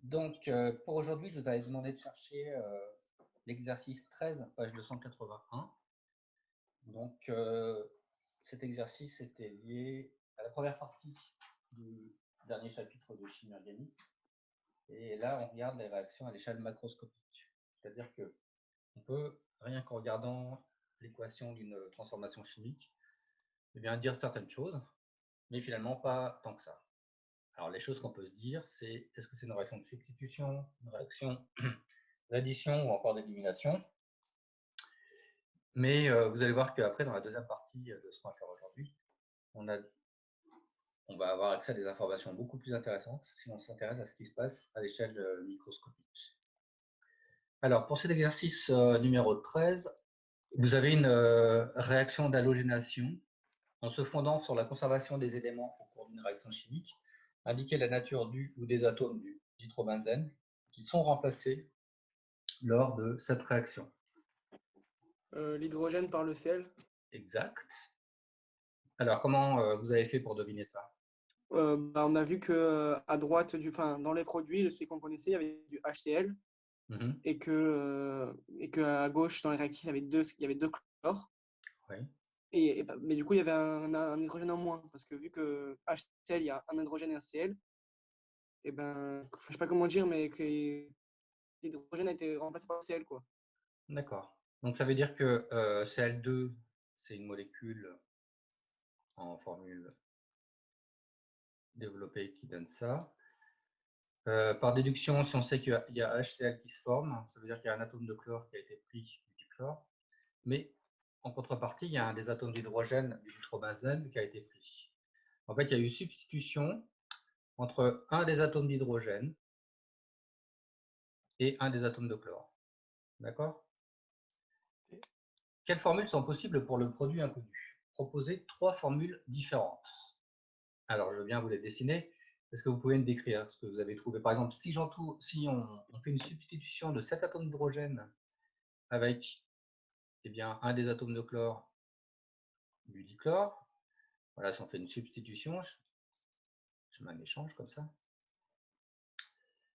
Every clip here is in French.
Donc, pour aujourd'hui, je vous avais demandé de chercher l'exercice 13, page 281. Donc, cet exercice était lié à la première partie du dernier chapitre de chimie organique. Et là, on regarde les réactions à l'échelle macroscopique. C'est-à-dire que on peut, rien qu'en regardant l'équation d'une transformation chimique, eh bien, dire certaines choses, mais finalement pas tant que ça. Alors, les choses qu'on peut dire, c'est est-ce que c'est une réaction de substitution, une réaction d'addition ou encore d'élimination. Mais vous allez voir qu'après, dans la deuxième partie de ce qu'on va faire aujourd'hui, on va avoir accès à des informations beaucoup plus intéressantes si on s'intéresse à ce qui se passe à l'échelle microscopique. Alors, pour cet exercice numéro 13, vous avez une réaction d'halogénation en se fondant sur la conservation des éléments au cours d'une réaction chimique, indiquer la nature du ou des atomes du nitrobenzène qui sont remplacés lors de cette réaction. L'hydrogène par le sel. Exact. Alors, comment vous avez fait pour deviner ça? On a vu que à droite, dans les produits, celui qu'on connaissait, il y avait du HCl et que à gauche, dans les réactifs, il y avait deux chlores. Oui. Mais du coup, il y avait un hydrogène en moins parce que vu que HCl, il y a un hydrogène et un Cl, et je sais pas comment dire, mais que l'hydrogène a été remplacé par Cl, quoi. D'accord. Donc ça veut dire que Cl2, c'est une molécule en formule développée qui donne ça. Par déduction, si on sait qu'il y a HCl qui se forme, ça veut dire qu'il y a un atome de chlore qui a été pris du dichlore. Mais en contrepartie, il y a un des atomes d'hydrogène du nitrobenzène qui a été pris. En fait, il y a eu substitution entre un des atomes d'hydrogène et un des atomes de chlore. D'accord? Quelles formules sont possibles pour le produit inconnu? Proposez 3 formules différentes. Alors, je veux bien vous les dessiner. Est-ce que vous pouvez me décrire ce que vous avez trouvé? Par exemple, si on fait une substitution de cet atome d'hydrogène avec un des atomes de chlore du dichlore, voilà, si on fait une substitution, je mets un échange comme ça,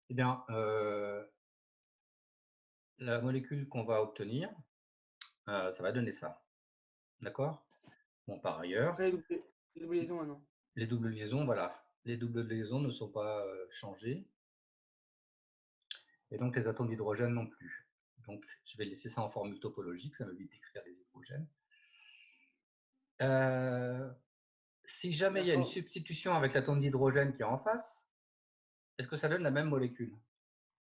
la molécule qu'on va obtenir, ça va donner ça. D'accord? Bon, par ailleurs, Après, les doubles liaisons, maintenant. les doubles liaisons, voilà. Les doubles liaisons ne sont pas changées. Et donc les atomes d'hydrogène non plus. Donc je vais laisser ça en formule topologique, ça m'évite d'écrire les hydrogènes. Si jamais il y a une substitution avec l'atome d'hydrogène qui est en face, est-ce que ça donne la même molécule?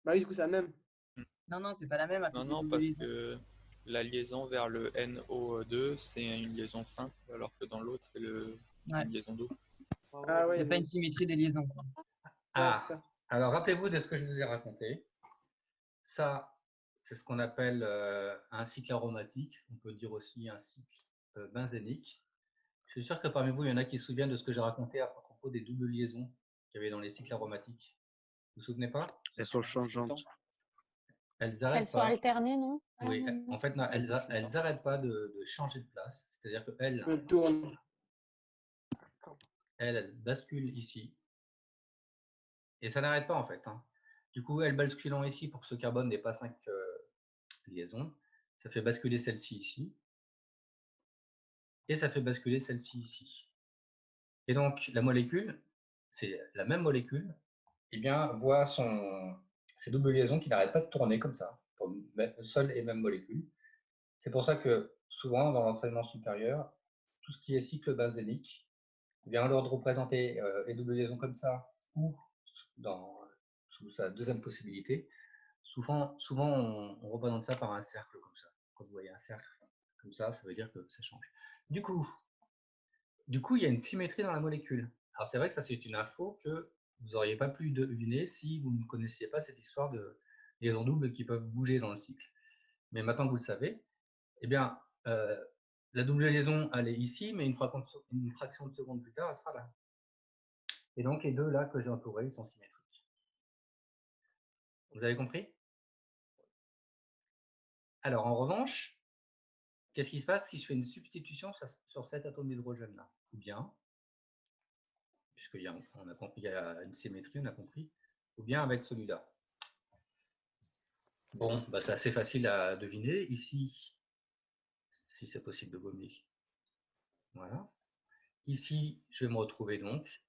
Bah oui, du coup, c'est la même. Non, c'est pas la même à cause des doubles parce liaisons. que la liaison vers le NO2, c'est une liaison simple, alors que dans l'autre, c'est une liaison double. Ah Il n'y a pas une symétrie des liaisons, quoi. Ah, alors rappelez-vous de ce que je vous ai raconté. Ça, c'est ce qu'on appelle un cycle aromatique. On peut dire aussi un cycle benzénique. Je suis sûr que parmi vous, il y en a qui se souviennent de ce que j'ai raconté à propos des doubles liaisons qu'il y avait dans les cycles aromatiques. Vous vous souvenez pas? Elles sont changeantes. Elles n'arrêtent sont pas. alternées, non? Oui, en fait, non, elles n'arrêtent pas de changer de place. C'est-à-dire qu'elles tournent. Elles basculent ici. Et ça n'arrête pas, en fait. Hein. Du coup, elles basculant ici pour que ce carbone n'ait pas 5 liaisons. Ça fait basculer celle-ci ici. Et ça fait basculer celle-ci ici. Et donc, la molécule, c'est la même molécule, voit ces doubles liaisons qui n'arrêtent pas de tourner comme ça, pour une seule et même molécule. C'est pour ça que, souvent, dans l'enseignement supérieur, tout ce qui est cycle benzénique, on leur de représenter les doubles liaisons comme ça, ou sous sa deuxième possibilité, souvent on représente ça par un cercle comme ça. Quand vous voyez un cercle comme ça veut dire que ça change. Du coup, il y a une symétrie dans la molécule. Alors c'est vrai que ça, c'est une info que vous n'auriez pas pu deviner si vous ne connaissiez pas cette histoire de liaisons doubles qui peuvent bouger dans le cycle. Mais maintenant que vous le savez, la double liaison, elle est ici, mais une fraction de seconde plus tard, elle sera là. Et donc, les deux là que j'ai entourés, ils sont symétriques. Vous avez compris? Alors, en revanche, qu'est-ce qui se passe si je fais une substitution sur cet atome d'hydrogène-là? Ou bien, puisqu'il y a une symétrie, on a compris, ou bien avec celui-là. Bon, bah, c'est assez facile à deviner. Ici, si c'est possible de gommer. Voilà. Ici, je vais me retrouver donc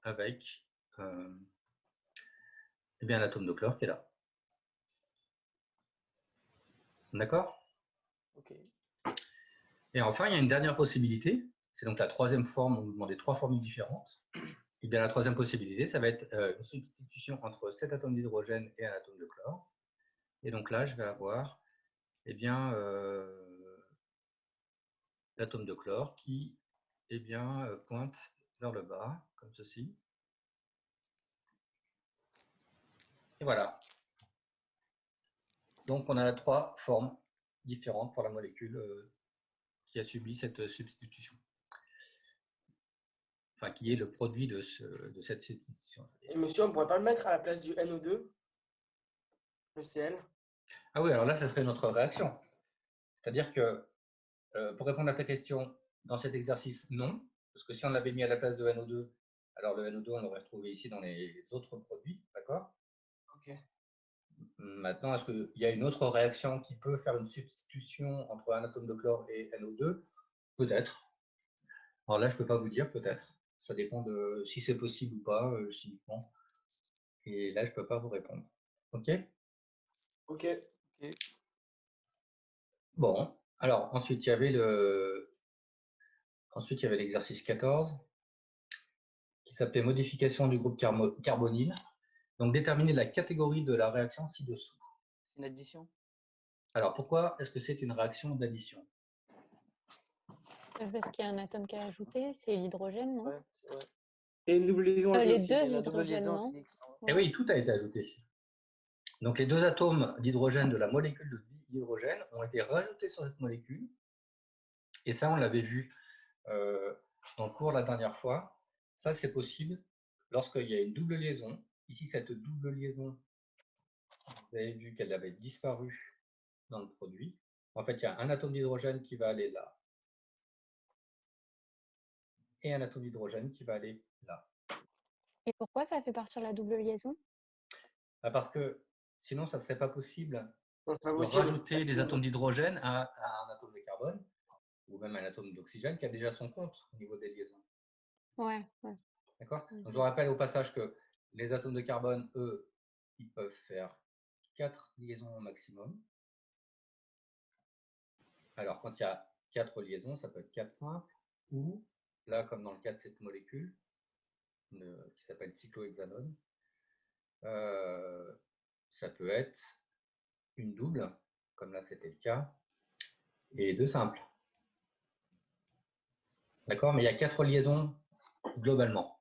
avec eh bien, l'atome de chlore qui est là. D'accord? Ok. Et enfin, il y a une dernière possibilité. C'est donc la troisième forme. On nous demandait 3 formules différentes. Et bien, la troisième possibilité, ça va être une substitution entre cet atome d'hydrogène et un atome de chlore. Et donc là, je vais avoir eh bien, l'atome de chlore qui eh bien, pointe vers le bas, comme ceci. Et voilà. Donc, on a 3 formes différentes pour la molécule qui a subi cette substitution. Enfin, qui est le produit de cette substitution. Et monsieur, on ne pourrait pas le mettre à la place du NO2, le Cl? Ah oui, alors là, ça serait notre réaction. C'est-à-dire que, pour répondre à ta question, dans cet exercice, non. Parce que si on l'avait mis à la place de NO2, alors le NO2, on l'aurait retrouvé ici dans les autres produits, d'accord? Ok. Maintenant, est-ce qu'il y a une autre réaction qui peut faire une substitution entre un atome de chlore et NO2? Peut-être. Alors là, je ne peux pas vous dire, peut-être. Ça dépend de si c'est possible ou pas, chimiquement. Et là, je ne peux pas vous répondre. OK? Ok. Bon. Alors, ensuite, il y avait l'exercice 14 qui s'appelait modification du groupe carbonyle. Donc, déterminer la catégorie de la réaction ci-dessous. C'est une addition. Alors, pourquoi est-ce que c'est une réaction d'addition? Parce qu'il y a un atome qui est ajouté, c'est l'hydrogène, non? Ouais, c'est vrai. Et une double liaison Les aussi. deux Il y a la double hydrogènes, liaison non? aussi. Eh oui, tout a été ajouté. Donc, les 2 atomes d'hydrogène de la molécule d'hydrogène ont été rajoutés sur cette molécule. Et ça, on l'avait vu dans le cours la dernière fois. Ça, c'est possible lorsqu'il y a une double liaison. Ici, cette double liaison, vous avez vu qu'elle avait disparu dans le produit. En fait, il y a un atome d'hydrogène qui va aller là. Et un atome d'hydrogène qui va aller là. Et pourquoi ça fait partir la double liaison? Parce que sinon, ça ne serait pas possible Non, c'est pas de possible. rajouter des atomes d'hydrogène à un atome de carbone ou même un atome d'oxygène qui a déjà son compte au niveau des liaisons. Ouais. D'accord? Donc, je vous rappelle au passage que les atomes de carbone, eux, ils peuvent faire 4 liaisons au maximum. Alors, quand il y a 4 liaisons, ça peut être 4 simples, ou, là, comme dans le cas de cette molécule, qui s'appelle cyclohexanone, ça peut être une double, comme là c'était le cas, et 2 simples. D'accord? Mais il y a 4 liaisons globalement.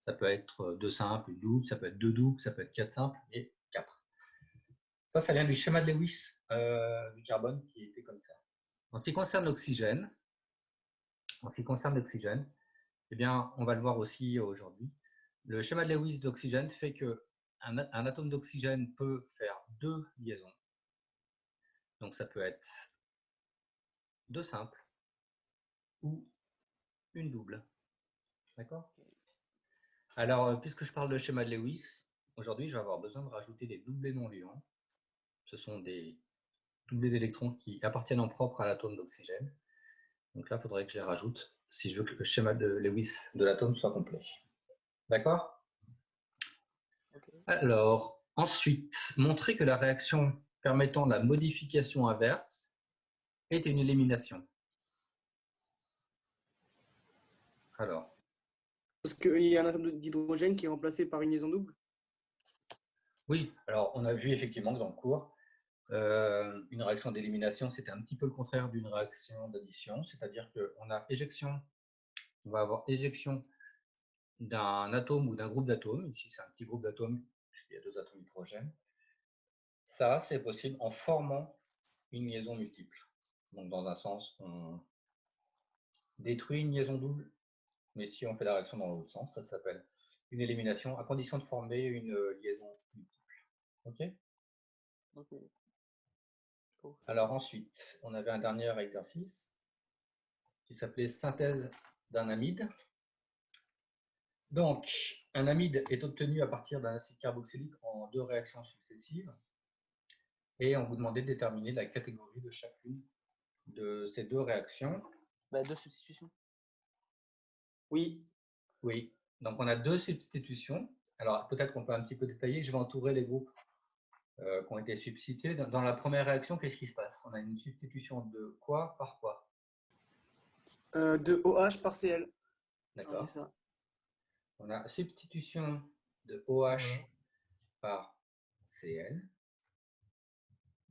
Ça peut être 2 simples, une double, ça peut être 2 doubles, ça peut être 4 simples, et 4. Ça vient du schéma de Lewis du carbone qui était comme ça. En ce qui concerne l'oxygène, eh bien, on va le voir aussi aujourd'hui. Le schéma de Lewis d'oxygène fait que un atome d'oxygène peut faire 2 liaisons. Donc ça peut être 2 simples ou une double. D'accord? Alors, puisque je parle de schéma de Lewis, aujourd'hui, je vais avoir besoin de rajouter des doublés non liants. Ce sont des doublés d'électrons qui appartiennent en propre à l'atome d'oxygène. Donc là, il faudrait que je les rajoute si je veux que le schéma de Lewis de l'atome soit complet. D'accord? Alors, ensuite, montrer que la réaction permettant la modification inverse est une élimination. Alors, Parce qu'il y a un atome d'hydrogène qui est remplacé par une liaison double. oui, alors on a vu effectivement que dans le cours, une réaction d'élimination, c'était un petit peu le contraire d'une réaction d'addition, c'est-à-dire qu'on a éjection, on va avoir éjection d'un atome ou d'un groupe d'atomes. Ici, c'est un petit groupe d'atomes, puisqu'il y a 2 atomes d'hydrogène. Ça, c'est possible en formant une liaison multiple. Donc, dans un sens, on détruit une liaison double, mais si on fait la réaction dans l'autre sens, ça s'appelle une élimination, à condition de former une liaison multiple. OK? Alors ensuite, on avait un dernier exercice qui s'appelait synthèse d'un amide. Donc, un amide est obtenu à partir d'un acide carboxylique en 2 réactions successives. Et on vous demandait de déterminer la catégorie de chacune de ces deux réactions. Deux substitutions. Oui. Oui, donc on a deux substitutions. Alors peut-être qu'on peut un petit peu détailler. Je vais entourer les groupes qui ont été substitués. Dans la première réaction, qu'est-ce qui se passe? On a une substitution de quoi par quoi? De OH par Cl. D'accord. On a substitution de OH par Cl.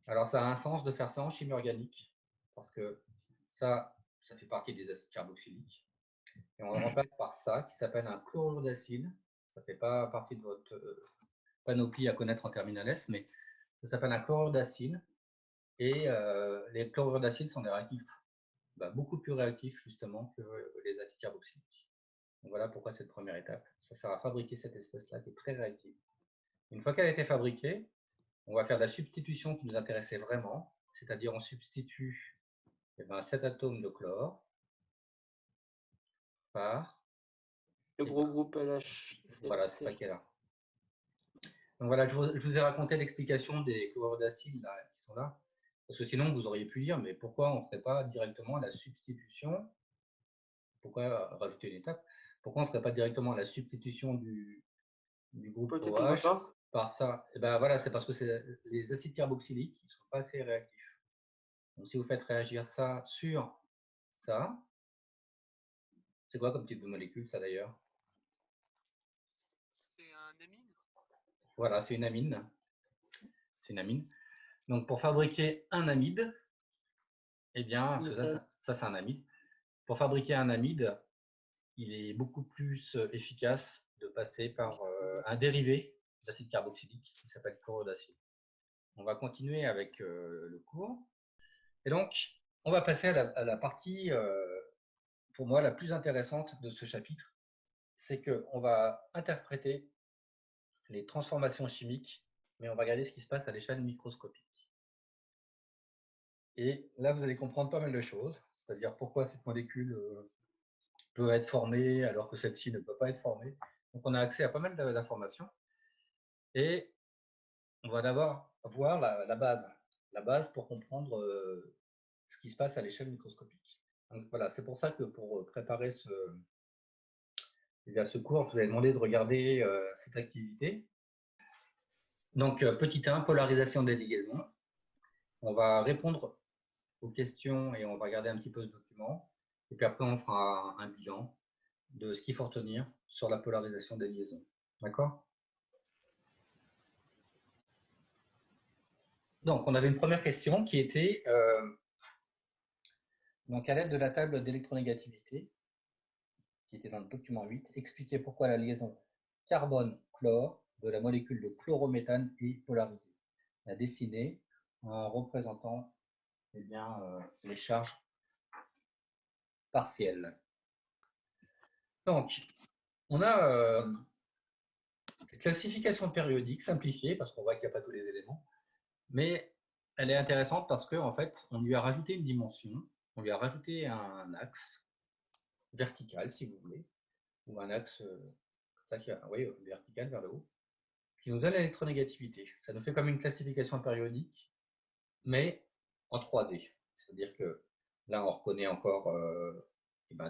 Alors ça a un sens de faire ça en chimie organique, parce que ça fait partie des acides carboxyliques. Et on le remplace par ça, qui s'appelle un chlorure d'acide. Ça ne fait pas partie de votre panoplie à connaître en terminale S, mais ça s'appelle un chlorure d'acide. Et les chlorures d'acide sont des réactifs beaucoup plus réactifs justement que les acides carboxyliques. Donc voilà pourquoi cette première étape. Ça sert à fabriquer cette espèce-là qui est très réactive. Une fois qu'elle a été fabriquée, on va faire la substitution qui nous intéressait vraiment, c'est-à-dire on substitue 7 atomes de chlore par le gros groupe NH. Voilà, ce paquet-là. Donc voilà, je vous ai raconté l'explication des chlorures d'acide qui sont là, parce que sinon vous auriez pu dire, mais pourquoi on ne ferait pas directement la substitution? Pourquoi rajouter une étape? Pourquoi on ne ferait pas directement la substitution du groupe OH par ça? Et ben voilà, c'est parce que c'est les acides carboxyliques qui ne sont pas assez réactifs. Donc si vous faites réagir ça sur ça, c'est quoi comme type de molécule ça d'ailleurs? C'est un amine. Voilà, c'est une amine. C'est une amine. Donc pour fabriquer un amide, eh bien, ça c'est un amide. Pour fabriquer un amide, il est beaucoup plus efficace de passer par un dérivé d'acide carboxylique qui s'appelle chlorure d'acide. On va continuer avec le cours. Et donc, on va passer à la partie, pour moi, la plus intéressante de ce chapitre. C'est qu'on va interpréter les transformations chimiques, mais on va regarder ce qui se passe à l'échelle microscopique. Et là, vous allez comprendre pas mal de choses, c'est-à-dire pourquoi cette molécule peut être formée alors que celle-ci ne peut pas être formée. Donc, on a accès à pas mal d'informations. Et on va d'abord voir la base pour comprendre ce qui se passe à l'échelle microscopique. Donc, voilà, c'est pour ça que pour préparer ce cours, je vous avais demandé de regarder cette activité. Donc, petit 1, polarisation des liaisons. On va répondre aux questions et on va regarder un petit peu ce document. Et puis après, on fera un bilan de ce qu'il faut retenir sur la polarisation des liaisons. D'accord? Donc, on avait une première question qui était, donc à l'aide de la table d'électronégativité, qui était dans le document 8, expliquer pourquoi la liaison carbone-chlore de la molécule de chlorométhane est polarisée. La dessiner en représentant les charges partielles. Donc, on a cette classification périodique simplifiée, parce qu'on voit qu'il n'y a pas tous les éléments, mais elle est intéressante parce qu'en fait, on lui a rajouté une dimension, on lui a rajouté un axe vertical, si vous voulez, ou un axe vertical vers le haut, qui nous donne l'électronégativité. Ça nous fait comme une classification périodique, mais en 3D. C'est-à-dire que là, on reconnaît encore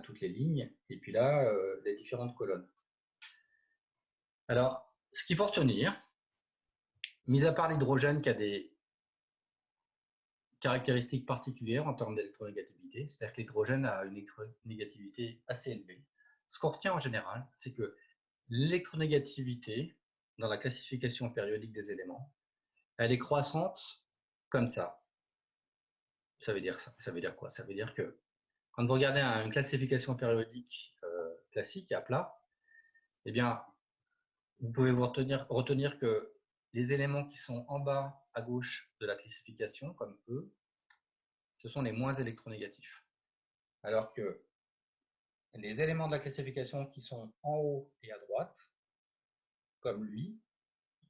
toutes les lignes, et puis là, les différentes colonnes. Alors, ce qu'il faut retenir, mis à part l'hydrogène qui a des caractéristiques particulières en termes d'électronégativité, c'est-à-dire que l'hydrogène a une électronégativité assez élevée. Ce qu'on retient en général, c'est que l'électronégativité, dans la classification périodique des éléments, elle est croissante comme ça. Ça veut dire quoi? Ça veut dire que quand vous regardez une classification périodique classique à plat, eh bien, vous pouvez retenir que les éléments qui sont en bas à gauche de la classification, comme eux, ce sont les moins électronégatifs. Alors que les éléments de la classification qui sont en haut et à droite, comme lui,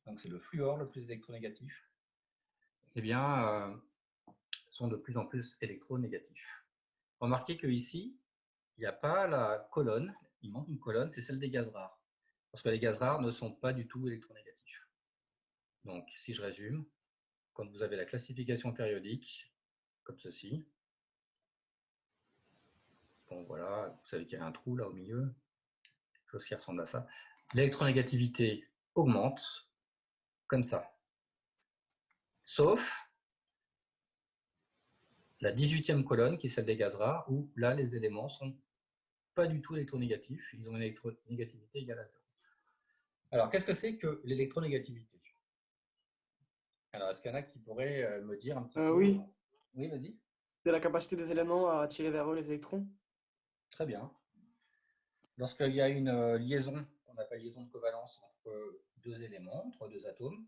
donc c'est le fluor le plus électronégatif, eh bien, sont de plus en plus électronégatifs. Remarquez qu'ici, il n'y a pas la colonne, il manque une colonne, c'est celle des gaz rares. Parce que les gaz rares ne sont pas du tout électronégatifs. Donc, si je résume, quand vous avez la classification périodique, comme ceci. Bon, voilà, vous savez qu'il y a un trou là au milieu, quelque chose qui ressemble à ça. L'électronégativité augmente, comme ça. Sauf la 18e colonne, qui est celle des gaz rares, où là, les éléments sont pas du tout électronégatifs, ils ont une électronégativité égale à 0. Alors, qu'est-ce que c'est que l'électronégativité? Alors, est-ce qu'il y en a qui pourraient me dire un petit peu? Oui. Oui, vas-y. C'est la capacité des éléments à attirer vers eux les électrons. Très bien. Lorsqu'il y a une liaison, qu'on appelle liaison de covalence entre deux éléments, entre deux atomes,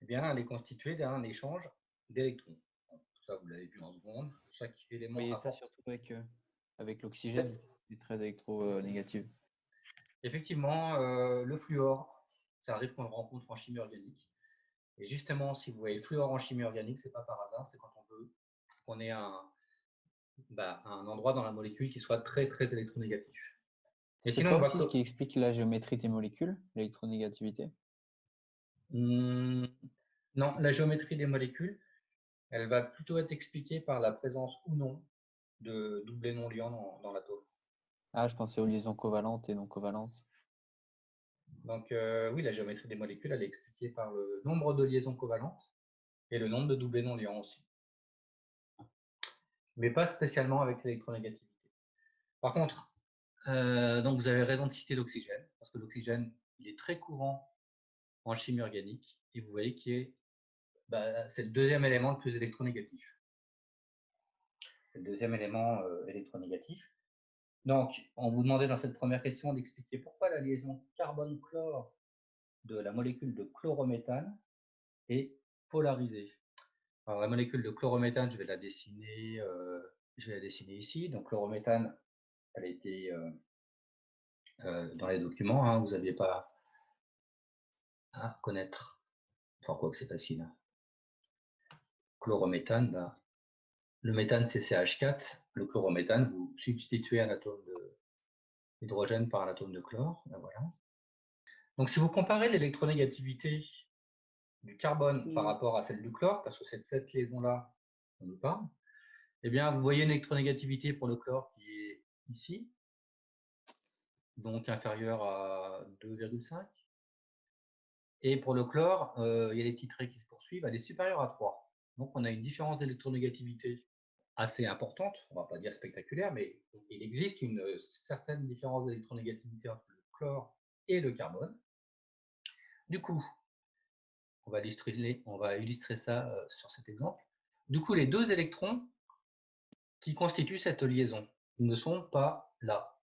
eh bien, elle est constituée d'un échange d'électrons. Tout ça, vous l'avez vu en seconde. Chaque élément Oui, apporte... ça surtout avec l'oxygène, c'est très électronégatif. Effectivement, le fluor, ça arrive qu'on le rencontre en chimie organique. Et justement, si vous voyez le fluor en chimie organique, c'est pas par hasard, c'est quand on veut qu'on ait un endroit dans la molécule qui soit très très électronégatif. Et c'est pas aussi ce qui explique la géométrie des molécules, l'électronégativité? Non, la géométrie des molécules, elle va plutôt être expliquée par la présence ou non de doublés non liants dans l'atome. Ah, je pensais aux liaisons covalentes et non covalentes. Donc oui, la géométrie des molécules, elle est expliquée par le nombre de liaisons covalentes et le nombre de doublés non liants aussi. Mais pas spécialement avec l'électronégativité. Par contre, donc vous avez raison de citer l'oxygène, parce que l'oxygène, il est très courant en chimie organique, et vous voyez qu'il c'est le deuxième élément le plus électronégatif. C'est le deuxième élément électronégatif. Donc, on vous demandait dans cette première question d'expliquer pourquoi la liaison carbone-chlore de la molécule de chlorométhane est polarisée. Alors, la molécule de chlorométhane, je vais la dessiner ici. Donc, chlorométhane, elle a été dans les documents, hein, vous n'aviez pas à reconnaître. Enfin, quoi que c'est facile. Chlorométhane, le méthane c'est CH4, le chlorométhane, vous substituez un atome d'hydrogène par un atome de chlore. Ben voilà. Donc si vous comparez l'électronégativité du carbone par rapport à celle du chlore, parce que c'est de cette liaison-là qu'on nous parle, eh bien vous voyez une électronégativité pour le chlore qui est ici, donc inférieure à 2,5. Et pour le chlore, il y a des petits traits qui se poursuivent, elle est supérieure à 3. Donc on a une différence d'électronégativité assez importante, on ne va pas dire spectaculaire, mais il existe une certaine différence d'électronégativité entre le chlore et le carbone. Du coup, on va illustrer ça sur cet exemple. Du coup, les deux électrons qui constituent cette liaison, ils ne sont pas là.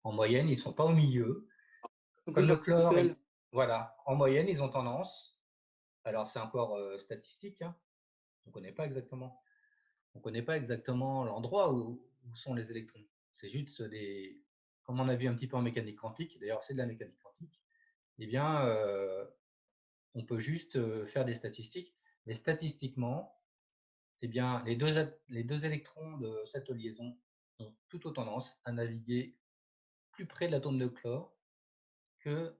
En moyenne, ils ne sont pas au milieu. Comme le chlore, voilà, en moyenne, ils ont tendance, alors c'est encore statistique, hein, on ne connaît pas exactement l'endroit où sont les électrons. C'est juste comme on a vu un petit peu en mécanique quantique, d'ailleurs c'est de la mécanique quantique, eh bien, on peut juste faire des statistiques, mais statistiquement, eh bien, les deux électrons de cette liaison ont plutôt tendance à naviguer plus près de l'atome de chlore que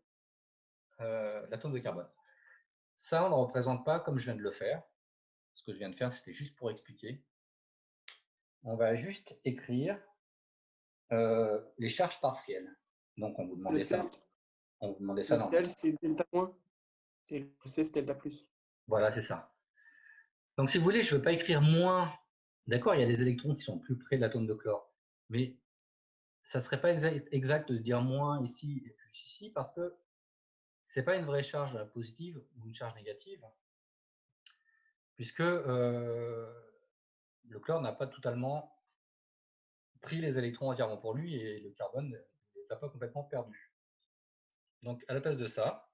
l'atome de carbone. Ça, on ne le représente pas comme je viens de le faire. Ce que je viens de faire, c'était juste pour expliquer. On va juste écrire les charges partielles. Donc, on vous demandait ça. On vous demandait ça dans le c'est delta moins et le C, c'est delta plus. Voilà, c'est ça. Donc, si vous voulez, je ne veux pas écrire moins. D'accord, il y a des électrons qui sont plus près de l'atome de chlore. Mais ça ne serait pas exact de dire moins ici et plus ici parce que ce n'est pas une vraie charge positive ou une charge négative. Puisque le chlore n'a pas totalement pris les électrons entièrement pour lui et le carbone ne les a pas complètement perdus. Donc, à la place de ça,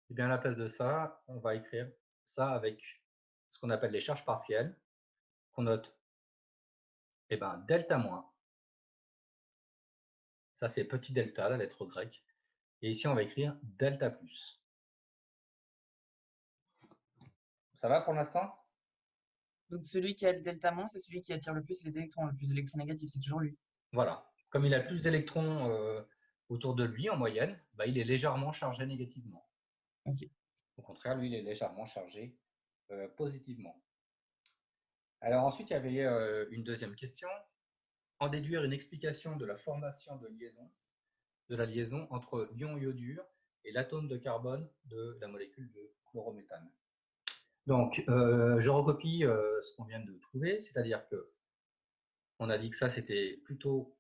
eh bien, à la place de ça, on va écrire ça avec ce qu'on appelle les charges partielles, qu'on note delta moins. Ça, c'est petit delta, la lettre grecque. Et ici, on va écrire delta plus. Ça va pour l'instant? Donc, celui qui a le delta moins, c'est celui qui attire le plus les électrons, le plus électronégatif, c'est toujours lui. Voilà. Comme il a plus d'électrons autour de lui, en moyenne, il est légèrement chargé négativement. Okay. Au contraire, lui, il est légèrement chargé positivement. Alors ensuite, il y avait une deuxième question. En déduire une explication de la formation de la liaison entre l'ion iodure et l'atome de carbone de la molécule de chlorométhane. Donc, je recopie ce qu'on vient de trouver, c'est-à-dire que on a dit que ça c'était plutôt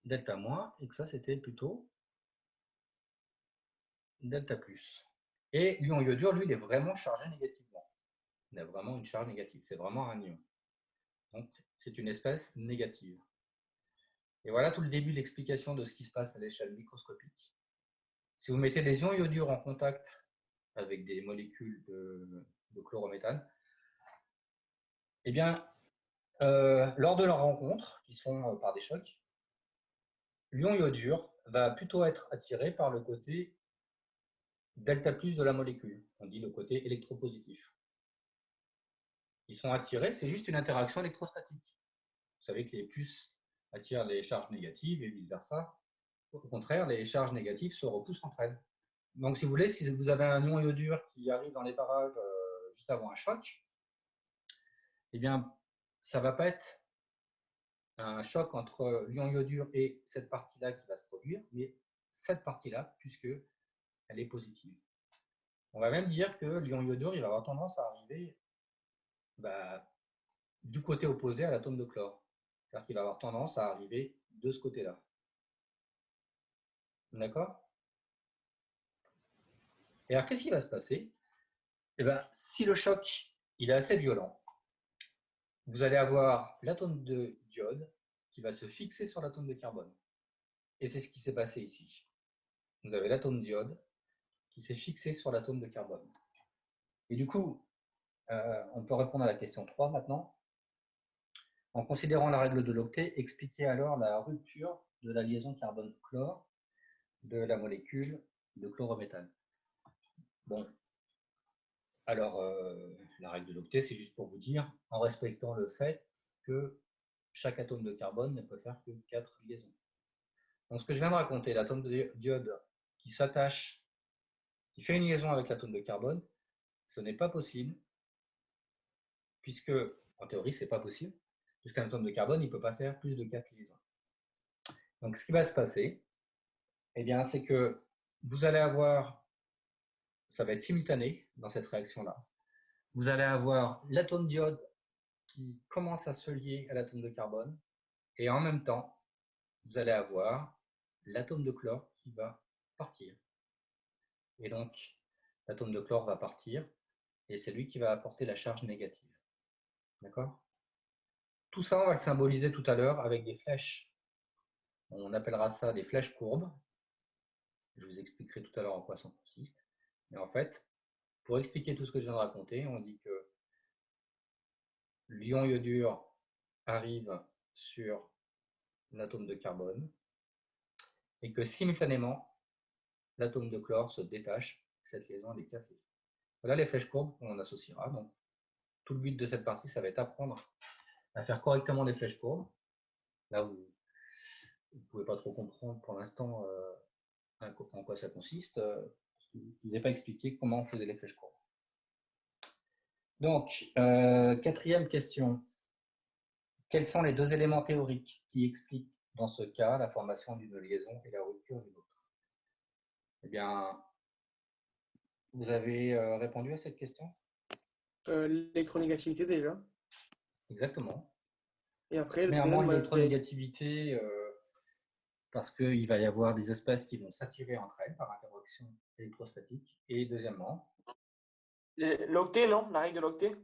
delta moins et que ça c'était plutôt delta plus. Et l'ion iodure, lui, il est vraiment chargé négativement. Il a vraiment une charge négative, c'est vraiment un ion. Donc, c'est une espèce négative. Et voilà tout le début de l'explication de ce qui se passe à l'échelle microscopique. Si vous mettez des ions iodures en contact avec des molécules de chlorométhane, eh bien, lors de leur rencontre, qui sont par des chocs, l'ion iodure va plutôt être attiré par le côté delta plus de la molécule. On dit le côté électropositif. Ils sont attirés, c'est juste une interaction électrostatique. Vous savez que les plus attirent les charges négatives et vice-versa. Au contraire, les charges négatives se repoussent entre elles. Donc, si vous voulez, si vous avez un ion iodure qui arrive dans les parages juste avant un choc, eh bien, ça ne va pas être un choc entre l'ion iodure et cette partie-là qui va se produire, mais cette partie-là, puisque elle est positive. On va même dire que l'ion iodure, il va avoir tendance à arriver du côté opposé à l'atome de chlore. C'est-à-dire qu'il va avoir tendance à arriver de ce côté-là. D'accord? Et alors, qu'est-ce qui va se passer? Eh bien, si le choc il est assez violent, vous allez avoir l'atome de d'iode qui va se fixer sur l'atome de carbone. Et c'est ce qui s'est passé ici. Vous avez l'atome d'iode qui s'est fixé sur l'atome de carbone. Et du coup, on peut répondre à la question 3 maintenant. En considérant la règle de l'octet, expliquez alors la rupture de la liaison carbone-chlore de la molécule de chlorométhane. Bon, alors la règle de l'octet, c'est juste pour vous dire, en respectant le fait que chaque atome de carbone ne peut faire que 4 liaisons. Donc ce que je viens de raconter, l'atome d'iode qui s'attache, qui fait une liaison avec l'atome de carbone, ce n'est pas possible, puisque, en théorie, ce n'est pas possible, puisqu'un atome de carbone, il ne peut pas faire plus de 4 liaisons. Donc ce qui va se passer, eh bien, c'est que vous allez avoir, ça va être simultané dans cette réaction-là, vous allez avoir l'atome d'iode qui commence à se lier à l'atome de carbone, et en même temps, vous allez avoir l'atome de chlore qui va partir. Et donc, l'atome de chlore va partir, et c'est lui qui va apporter la charge négative. D'accord? Tout ça, on va le symboliser tout à l'heure avec des flèches. On appellera ça des flèches courbes. Je vous expliquerai tout à l'heure en quoi ça consiste. Mais en fait, pour expliquer tout ce que je viens de raconter, on dit que l'ion iodure arrive sur l'atome de carbone et que simultanément, l'atome de chlore se détache, cette liaison est cassée. Voilà les flèches courbes qu'on associera. Donc, tout le but de cette partie, ça va être apprendre à faire correctement les flèches courbes. Là où vous ne pouvez pas trop comprendre pour l'instant en quoi ça consiste, parce que je ne vous ai pas expliqué comment on faisait les flèches courbes. Donc, quatrième question. Quels sont les deux éléments théoriques qui expliquent dans ce cas la formation d'une liaison et la rupture d'une autre? Eh bien, vous avez répondu à cette question? L'électronégativité déjà. Exactement. Et après, premièrement, l'électronégativité, parce qu'il va y avoir des espèces qui vont s'attirer entre elles par interaction électrostatique. Et deuxièmement, l'octet, non? La règle de l'octet?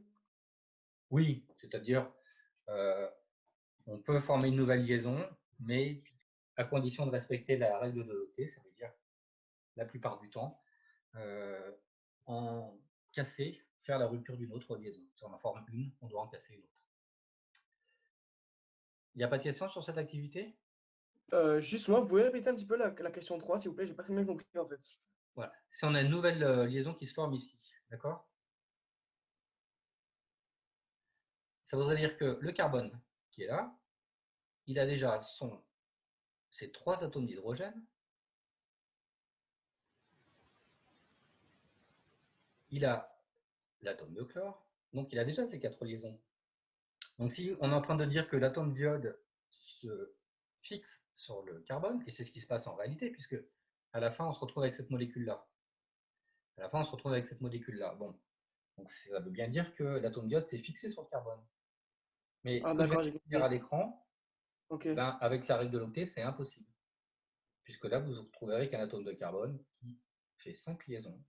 oui, c'est-à-dire on peut former une nouvelle liaison, mais à condition de respecter la règle de l'octet, ça veut dire la plupart du temps, en casser, faire la rupture d'une autre liaison. Si on en forme une, on doit en casser une autre. Il n'y a pas de questions sur cette activité? Juste moi, vous pouvez répéter un petit peu la question 3, s'il vous plaît? J'ai pas très bien compris en fait. Voilà. Si on a une nouvelle liaison qui se forme ici, d'accord? Ça voudrait dire que le carbone qui est là, il a déjà ses 3 atomes d'hydrogène il a l'atome de chlore, donc il a déjà ces 4 liaisons. Donc si on est en train de dire que l'atome d'iode se fixe sur le carbone, et c'est ce qui se passe en réalité, puisque à la fin on se retrouve avec cette molécule-là. Bon, donc ça veut bien dire que l'atome d'iode s'est fixé sur le carbone. Mais ce que je viens de dire à l'écran, ben, avec la règle de l'octet, c'est impossible. Puisque là, vous vous retrouverez avec un atome de carbone qui fait 5 liaisons.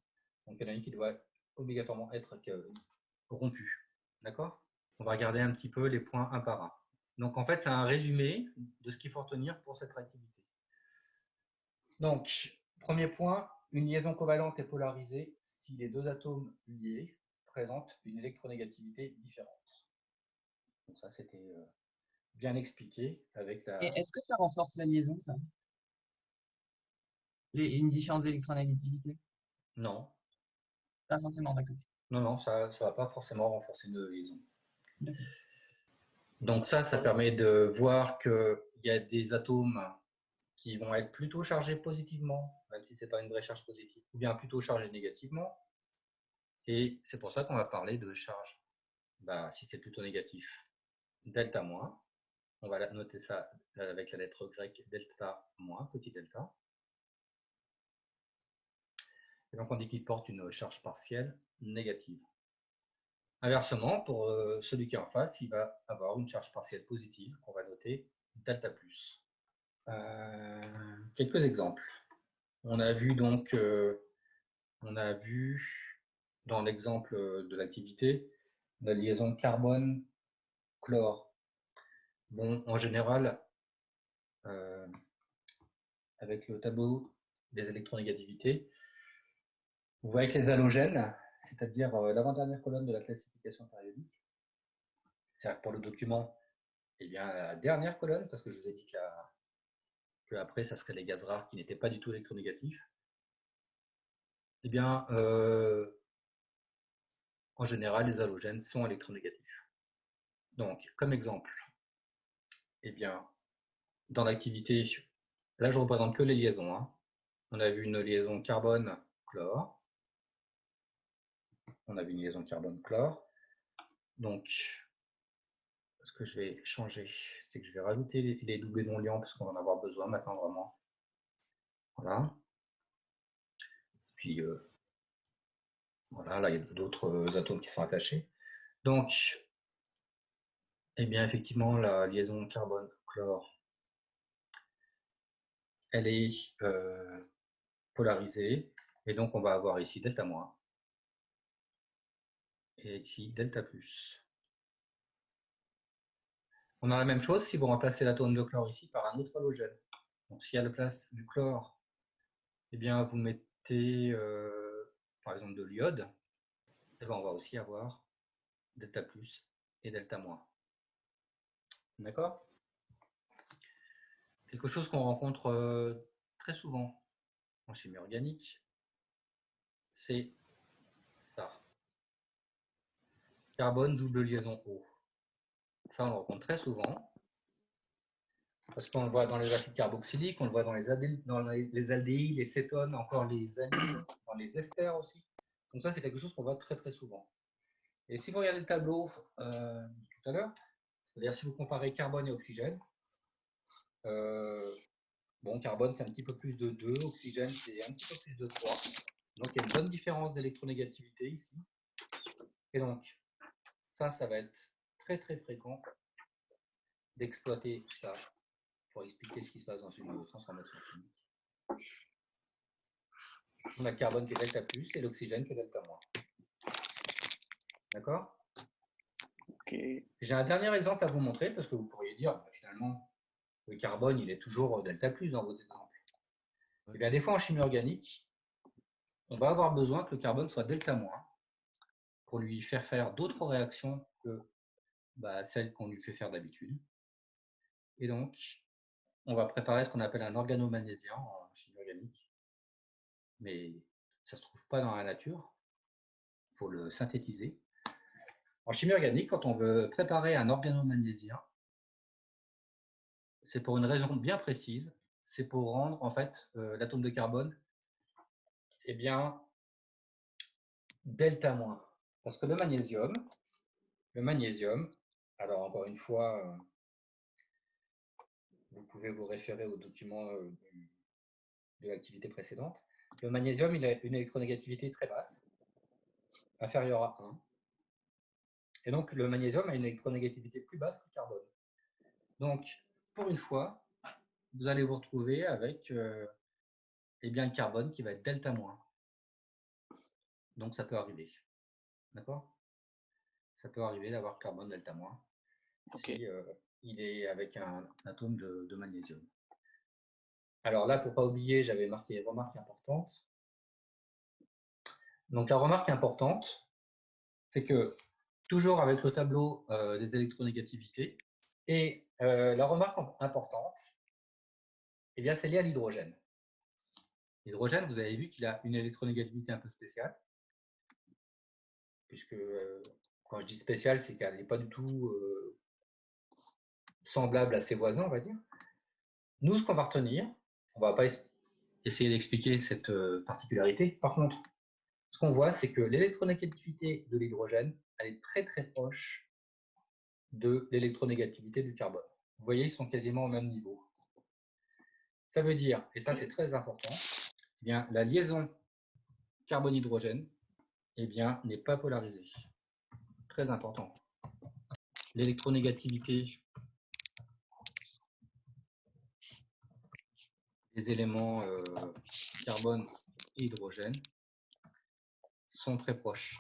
Donc il y en a une qui doit obligatoirement être rompue. D'accord? On va regarder un petit peu les points un par un. Donc en fait, c'est un résumé de ce qu'il faut retenir pour cette réactivité. Donc, premier point, une liaison covalente est polarisée si les deux atomes liés présentent une électronégativité différente. Donc ça, c'était bien expliqué avec la... Et est-ce que ça renforce la liaison, ça? Une différence d'électronégativité? Non. Pas forcément, d'accord. Non, ça ne va pas forcément renforcer une liaison. Donc ça permet de voir qu'il y a des atomes qui vont être plutôt chargés positivement, même si ce n'est pas une vraie charge positive, ou bien plutôt chargés négativement. Et c'est pour ça qu'on va parler de charge. Bah, si c'est plutôt négatif, delta moins. On va noter ça avec la lettre grecque delta moins, petit delta. Et donc on dit qu'il porte une charge partielle négative. Inversement, pour celui qui est en face, il va avoir une charge partielle positive qu'on va noter delta plus. Quelques exemples. On a vu donc, dans l'exemple de l'activité, la liaison carbone-chlore. Bon, en général, avec le tableau des électronégativités, vous voyez que les halogènes, c'est-à-dire l'avant-dernière colonne de la classification périodique, c'est-à-dire pour le document, eh bien, la dernière colonne, parce que je vous ai dit qu'après, ça serait les gaz rares qui n'étaient pas du tout électronégatifs, eh bien, en général, les halogènes sont électronégatifs. Donc, comme exemple, eh bien, dans l'activité, là, je ne représente que les liaisons. Hein. On a vu une liaison carbone-chlore. Donc, ce que je vais changer, c'est que je vais rajouter les doublés non-liants parce qu'on va en avoir besoin maintenant vraiment. Voilà. Puis, voilà, là, il y a d'autres atomes qui sont attachés. Donc, eh bien, effectivement, la liaison carbone-chlore, elle est polarisée. Et donc, on va avoir ici delta moins. Et ici delta plus. On a la même chose si vous remplacez l'atome de chlore ici par un autre halogène. Donc, si à la place du chlore, eh bien, vous mettez, par exemple, de l'iode, eh bien, on va aussi avoir delta plus et delta moins. D'accord? Quelque chose qu'on rencontre très souvent en chimie organique, c'est ça. Carbone double liaison O. Ça, on le rencontre très souvent. Parce qu'on le voit dans les acides carboxyliques, on le voit dans les aldéhydes, les cétones, encore les amines, dans les esters aussi. Donc ça, c'est quelque chose qu'on voit très très souvent. Et si vous regardez le tableau tout à l'heure, c'est-à-dire si vous comparez carbone et oxygène, bon, carbone, c'est un petit peu plus de 2, oxygène, c'est un petit peu plus de 3. Donc, il y a une bonne différence d'électronégativité ici. Et donc, ça va être très très fréquent d'exploiter ça pour expliquer ce qui se passe dans une transformation chimique. On a le carbone qui est delta plus et l'oxygène qui est delta moins. D'accord? Okay. J'ai un dernier exemple à vous montrer parce que vous pourriez dire, bah, finalement, le carbone, il est toujours delta plus dans vos exemples. Et bien, des fois, en chimie organique, on va avoir besoin que le carbone soit delta moins pour lui faire d'autres réactions que celles qu'on lui fait faire d'habitude. Et donc, on va préparer ce qu'on appelle un organomagnésian en chimie organique. Mais ça ne se trouve pas dans la nature. Il faut le synthétiser. En chimie organique, quand on veut préparer un organomagnésian, c'est pour une raison bien précise. C'est pour rendre en fait l'atome de carbone delta moins. Parce que le magnésium, alors encore une fois, vous pouvez vous référer au document de l'activité précédente. Le magnésium, il a une électronégativité très basse, inférieure à 1. Et donc, le magnésium a une électronégativité plus basse que le carbone. Donc, pour une fois, vous allez vous retrouver avec eh bien, le carbone qui va être delta moins. Donc, ça peut arriver. D'accord? Ça peut arriver d'avoir carbone delta moins si il est avec un atome de magnésium. Alors là, pour ne pas oublier, j'avais marqué remarque importante. Donc, la remarque importante, c'est que toujours avec le tableau des électronégativités, et la remarque importante, eh bien, c'est lié à l'hydrogène. L'hydrogène, vous avez vu qu'il a une électronégativité un peu spéciale, puisque quand je dis spéciale, c'est qu'elle n'est pas du tout semblable à ses voisins, on va dire. Nous, ce qu'on va retenir, on ne va pas essayer d'expliquer cette particularité. Par contre, ce qu'on voit, c'est que l'électronégativité de l'hydrogène, elle est très très proche de l'électronégativité du carbone. Vous voyez, ils sont quasiment au même niveau. Ça veut dire, et ça c'est très important, eh bien, la liaison carbone-hydrogène eh bien, n'est pas polarisée. Très important. L'électronégativité des éléments carbone et hydrogène sont très proches.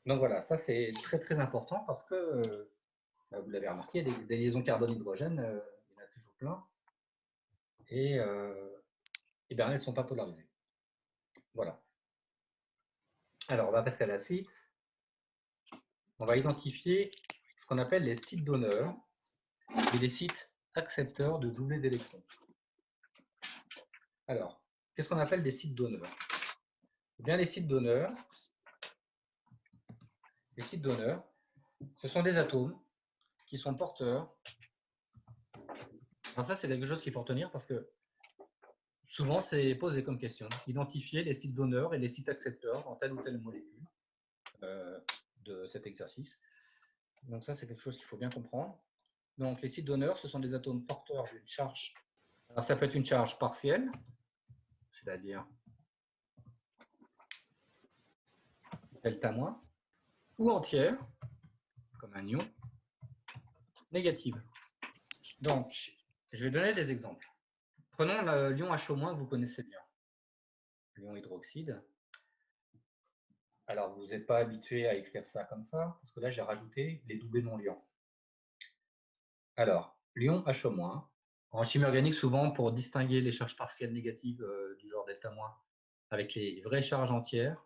Donc voilà, ça c'est très très important parce que, vous l'avez remarqué, des liaisons carbone-hydrogène, il y en a toujours plein. Et bien, elles ne sont pas polarisées. Voilà. Alors, on va passer à la suite. On va identifier ce qu'on appelle les sites donneurs et les sites accepteurs de doublés d'électrons. Alors, qu'est-ce qu'on appelle des sites donneurs? Eh bien, les sites donneurs, ce sont des atomes qui sont porteurs. Alors ça, c'est quelque chose qu'il faut retenir parce que souvent, c'est posé comme question. Identifier les sites donneurs et les sites accepteurs en telle ou telle molécule de cet exercice. Donc ça, c'est quelque chose qu'il faut bien comprendre. Donc les sites donneurs, ce sont des atomes porteurs d'une charge. Alors ça peut être une charge partielle, c'est-à-dire delta moins, ou entière, comme un ion, négative. Donc, je vais donner des exemples. Prenons l'ion HO- que vous connaissez bien, l'ion hydroxyde. Alors, vous n'êtes pas habitué à écrire ça comme ça, parce que là, j'ai rajouté les doublés non-liants. Alors, l'ion HO-, en chimie organique, souvent, pour distinguer les charges partielles négatives du genre delta-, avec les vraies charges entières,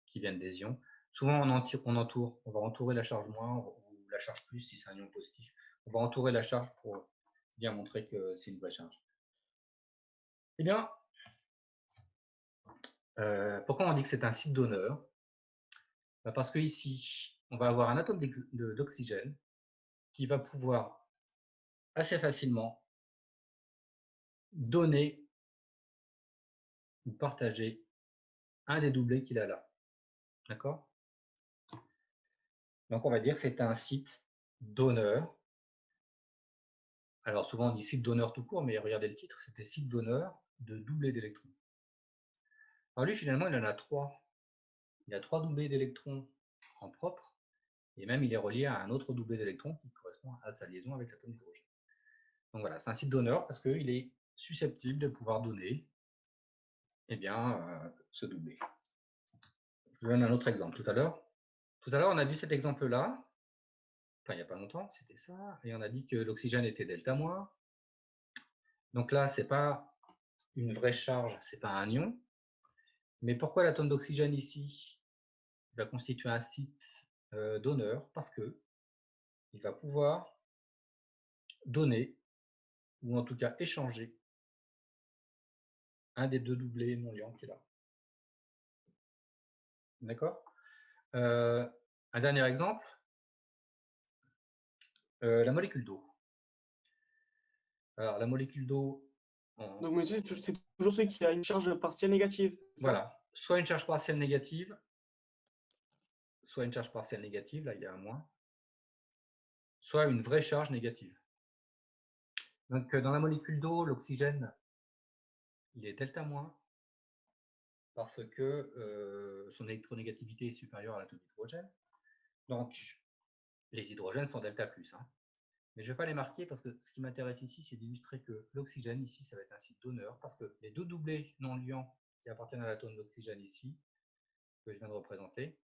qui viennent des ions, souvent on va entourer la charge moins ou la charge plus si c'est un ion positif. On va entourer la charge pour bien montrer que c'est une vraie charge. Eh bien, pourquoi on dit que c'est un site donneur? Parce que ici, on va avoir un atome d'oxygène qui va pouvoir assez facilement donner ou partager un des doublés qu'il a là. D'accord? Donc on va dire que c'est un site donneur. Alors souvent on dit site donneur tout court, mais regardez le titre, c'était site donneur de doublés d'électrons. Alors lui finalement il en a 3. Il a 3 doublés d'électrons en propre, et même il est relié à un autre doublé d'électrons qui correspond à sa liaison avec l'atome d'hydrogène. Donc voilà, c'est un site donneur parce qu'il est susceptible de pouvoir donner eh bien, ce doublé. Je vous donne un autre exemple tout à l'heure. Tout à l'heure on a vu cet exemple-là, enfin il n'y a pas longtemps, c'était ça, et on a dit que l'oxygène était delta-. Donc là, ce n'est pas une vraie charge, ce n'est pas un ion. Mais pourquoi l'atome d'oxygène ici va constituer un site donneur? Parce qu'il va pouvoir donner, ou en tout cas échanger, un des deux doublés non liants qu'il a. D'accord? Un dernier exemple, la molécule d'eau. Alors, la molécule d'eau... Donc, monsieur, c'est toujours celui qui a une charge partielle négative. Voilà, soit une charge partielle négative, soit une charge partielle négative, là il y a un moins, soit une vraie charge négative. Donc dans la molécule d'eau, l'oxygène, il est delta moins parce que son électronégativité est supérieure à l'atome d'hydrogène. Donc les hydrogènes sont delta plus. Hein. Mais je ne vais pas les marquer parce que ce qui m'intéresse ici, c'est d'illustrer que l'oxygène, ici, ça va être un site donneur parce que les deux doublés non liants qui appartiennent à l'atome d'oxygène ici, que je viens de représenter,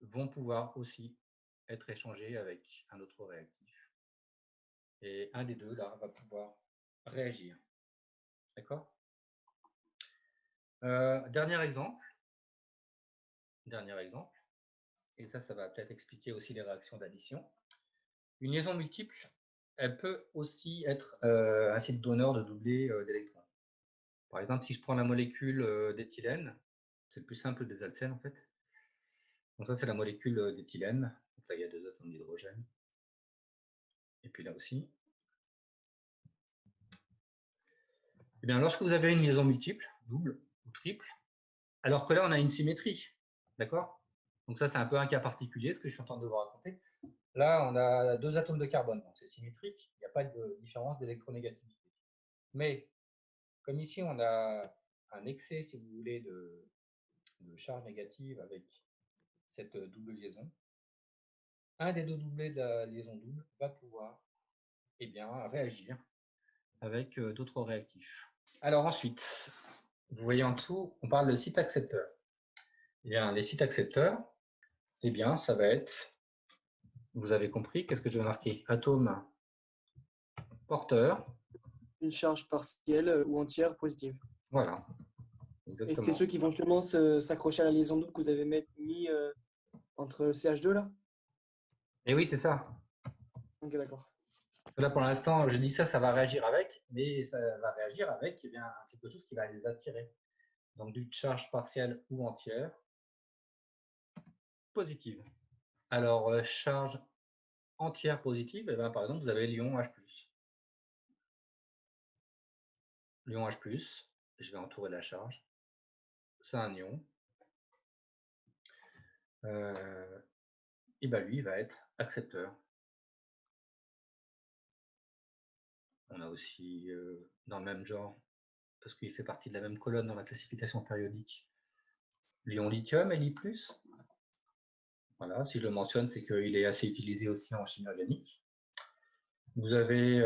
vont pouvoir aussi être échangés avec un autre réactif. Et un des deux, là, va pouvoir réagir. D'accord ? Dernier exemple. Et ça va peut-être expliquer aussi les réactions d'addition. Une liaison multiple, elle peut aussi être un site donneur de doublés d'électrons. Par exemple, si je prends la molécule d'éthylène, c'est le plus simple des alcènes en fait. Donc ça, c'est la molécule d'éthylène. Donc là, il y a 2 atomes d'hydrogène. Et puis là aussi. Eh bien, lorsque vous avez une liaison multiple, double ou triple, alors que là, on a une symétrie. D'accord ? Donc ça, c'est un peu un cas particulier, ce que je suis en train de vous raconter. Là, on a 2 atomes de carbone, donc c'est symétrique. Il n'y a pas de différence d'électronégativité. Mais, comme ici, on a un excès, si vous voulez, de charge négative avec cette double liaison, un des deux doublés de la liaison double va pouvoir réagir avec d'autres réactifs. Alors ensuite, vous voyez en dessous, on parle de site accepteur. Eh bien, les sites accepteurs, eh bien, ça va être, vous avez compris, qu'est-ce que je vais marquer? Atome porteur. Une charge partielle ou entière positive. Voilà. Exactement. Et c'est ceux qui vont justement s'accrocher à la liaison double que vous avez mis entre CH2 là? Et oui, c'est ça. Ok, d'accord. Là, pour l'instant, je dis ça, ça va réagir avec, mais ça va réagir avec quelque chose qui va les attirer. Donc, d'une charge partielle ou entière positive. Alors, charge entière positive, eh bien, par exemple, vous avez l'ion H+. L'ion H+, je vais entourer la charge. C'est un ion. Et bien, lui, il va être accepteur. On a aussi, dans le même genre, parce qu'il fait partie de la même colonne dans la classification périodique, l'ion lithium, Li+. Voilà, si je le mentionne, c'est qu'il est assez utilisé aussi en chimie organique. Vous avez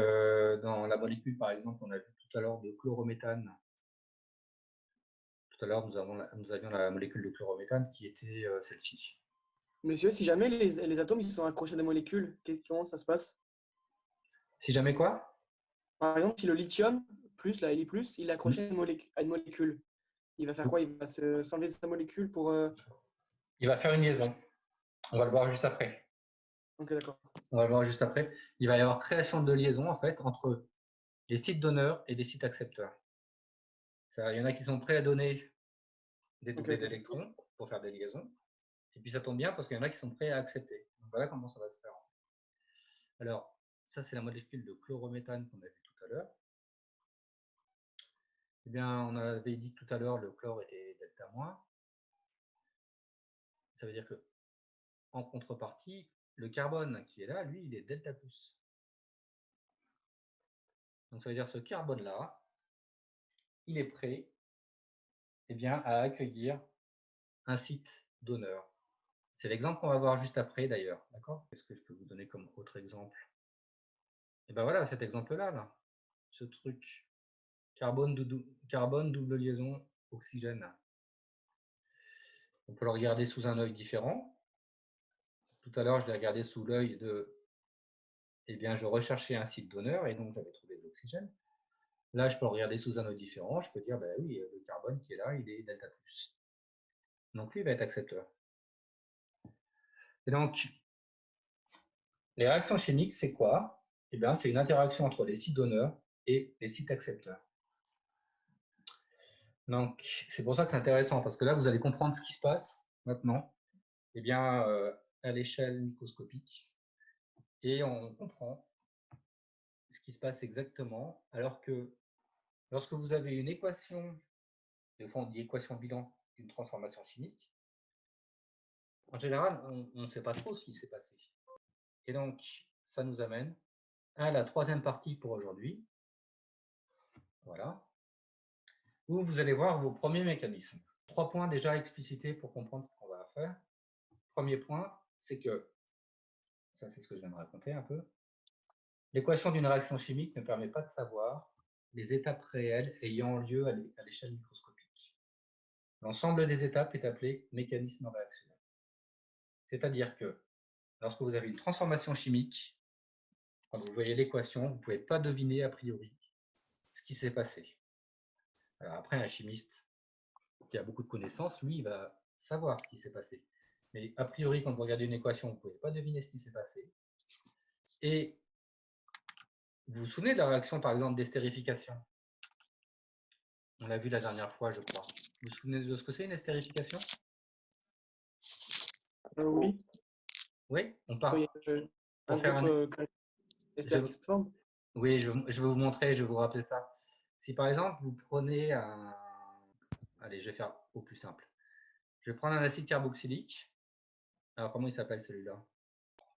dans la molécule, par exemple, on a vu tout à l'heure de chlorométhane. Tout à l'heure, nous avions la molécule de chlorométhane qui était celle-ci. Monsieur, si jamais les atomes ils sont accrochés à des molécules, comment ça se passe? Si jamais quoi? Par exemple, si le lithium plus la Li+, il est accroché à une molécule, il va faire quoi? Il va s'enlever de sa molécule pour... Il va faire une liaison. On va le voir juste après. Ok, d'accord. On va le voir juste après. Il va y avoir création de liaison en fait entre les sites donneurs et les sites accepteurs. Il y en a qui sont prêts à donner des doublés d'électrons pour faire des liaisons. Et puis ça tombe bien parce qu'il y en a qui sont prêts à accepter. Donc voilà comment ça va se faire. Alors, ça c'est la molécule de chlorométhane qu'on a vu tout à l'heure. Eh bien, on avait dit tout à l'heure le chlore était delta moins. Ça veut dire que en contrepartie, le carbone qui est là, lui, il est delta plus. Donc ça veut dire que ce carbone-là, il est prêt à accueillir un site donneur. C'est l'exemple qu'on va voir juste après d'ailleurs. D'accord? Qu'est-ce que je peux vous donner comme autre exemple? Et bien voilà, cet exemple-là, là, ce truc, carbone double liaison oxygène. On peut le regarder sous un œil différent. Tout à l'heure, je l'ai regardé sous l'œil de, je recherchais un site donneur et donc j'avais trouvé de l'oxygène. Là, je peux le regarder sous un œil différent. Je peux dire, ben oui, le carbone qui est là, il est delta plus. Donc lui, il va être accepteur. Et donc, les réactions chimiques, c'est quoi? Eh bien, c'est une interaction entre les sites donneurs et les sites accepteurs. Donc, c'est pour ça que c'est intéressant, parce que là, vous allez comprendre ce qui se passe maintenant, à l'échelle microscopique, et on comprend ce qui se passe exactement, alors que lorsque vous avez une équation, des fois on dit équation bilan, d'une transformation chimique, en général, on ne sait pas trop ce qui s'est passé. Et donc, ça nous amène à la troisième partie pour aujourd'hui. Voilà. Où vous allez voir vos premiers mécanismes. 3 points déjà explicités pour comprendre ce qu'on va faire. Premier point, c'est que, ça c'est ce que je viens de raconter un peu, l'équation d'une réaction chimique ne permet pas de savoir les étapes réelles ayant lieu à l'échelle microscopique. L'ensemble des étapes est appelé mécanisme réactionnel. C'est-à-dire que lorsque vous avez une transformation chimique, quand vous voyez l'équation, vous ne pouvez pas deviner a priori ce qui s'est passé. Alors après, un chimiste qui a beaucoup de connaissances, lui, il va savoir ce qui s'est passé. Mais a priori, quand vous regardez une équation, vous ne pouvez pas deviner ce qui s'est passé. Et vous vous souvenez de la réaction, par exemple, d'estérification? On l'a vu la dernière fois, je crois. Vous vous souvenez de ce que c'est, une estérification? Oui. Oui, on part. Oui, Pour un faire groupe ester qui se forme. Oui, je vais vous montrer, je vais vous rappeler ça. Si par exemple, vous prenez un... Allez, je vais faire au plus simple. Je vais prendre un acide carboxylique. Alors, comment il s'appelle celui-là?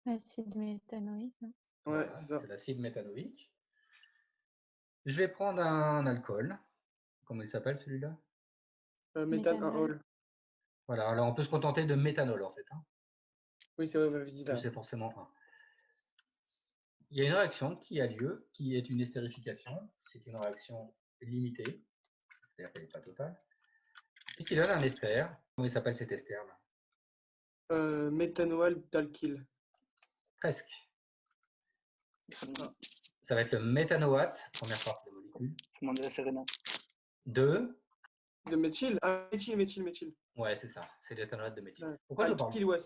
Acide méthanoïque. Ouais, Voilà, c'est ça. c'est l'acide méthanoïque. Je vais prendre un alcool. Comment il s'appelle celui-là? Méthanol. Voilà, alors on peut se contenter de méthanol en fait. Hein. Oui, c'est vrai, vous m'avez dit là. C'est forcément un. Il y a une réaction qui a lieu, qui est une estérification. C'est une réaction limitée, c'est-à-dire qu'elle n'est pas totale, et qui donne un ester. Comment il s'appelle cet ester là? Méthanol d'alkyle. Presque. Ça va être le méthanoate, première partie de la molécule. Demander à Serena. De méthyle. Ah, méthyle. Ouais, c'est ça, c'est l'éthanoate de méthyle. Ouais. Pourquoi je vous parle? Ouais.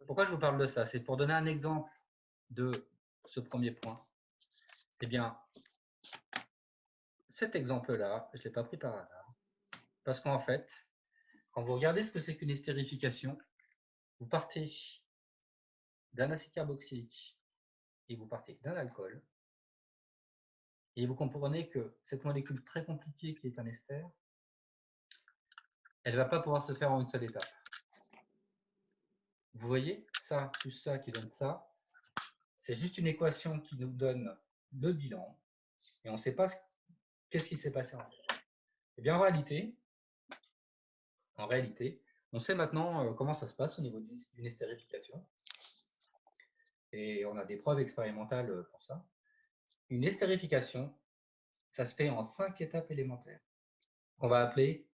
Pourquoi je vous parle de ça? C'est pour donner un exemple de ce premier point. Eh bien, cet exemple-là, je ne l'ai pas pris par hasard. Parce qu'en fait, quand vous regardez ce que c'est qu'une estérification, vous partez d'un acide carboxylique et vous partez d'un alcool. Et vous comprenez que cette molécule très compliquée qui est un ester, elle ne va pas pouvoir se faire en une seule étape. Vous voyez, ça plus ça qui donne ça, c'est juste une équation qui nous donne le bilan. Et on ne sait pas qu'est-ce qui s'est passé en fait. Eh bien, en réalité, on sait maintenant comment ça se passe au niveau d'une estérification. Et on a des preuves expérimentales pour ça. Une estérification, ça se fait en 5 étapes élémentaires, qu'on va appeler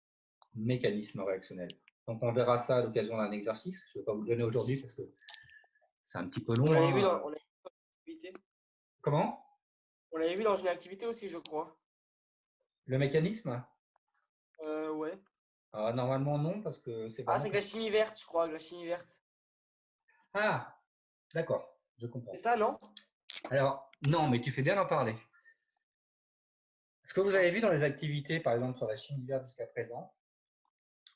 mécanisme réactionnel. Donc on verra ça à l'occasion d'un exercice. Je ne vais pas vous le donner aujourd'hui parce que c'est un petit peu long. On l'avait vu dans une activité. Comment? On l'avait vu dans une activité aussi, je crois. Le mécanisme? Ouais. Normalement non, parce que c'est Ah, c'est que la chimie verte, je crois, la chimie verte. Ah, d'accord, je comprends. C'est ça, non? Alors, non, mais tu fais bien d'en parler. Ce que vous avez vu dans les activités, par exemple sur la chimie verte jusqu'à présent,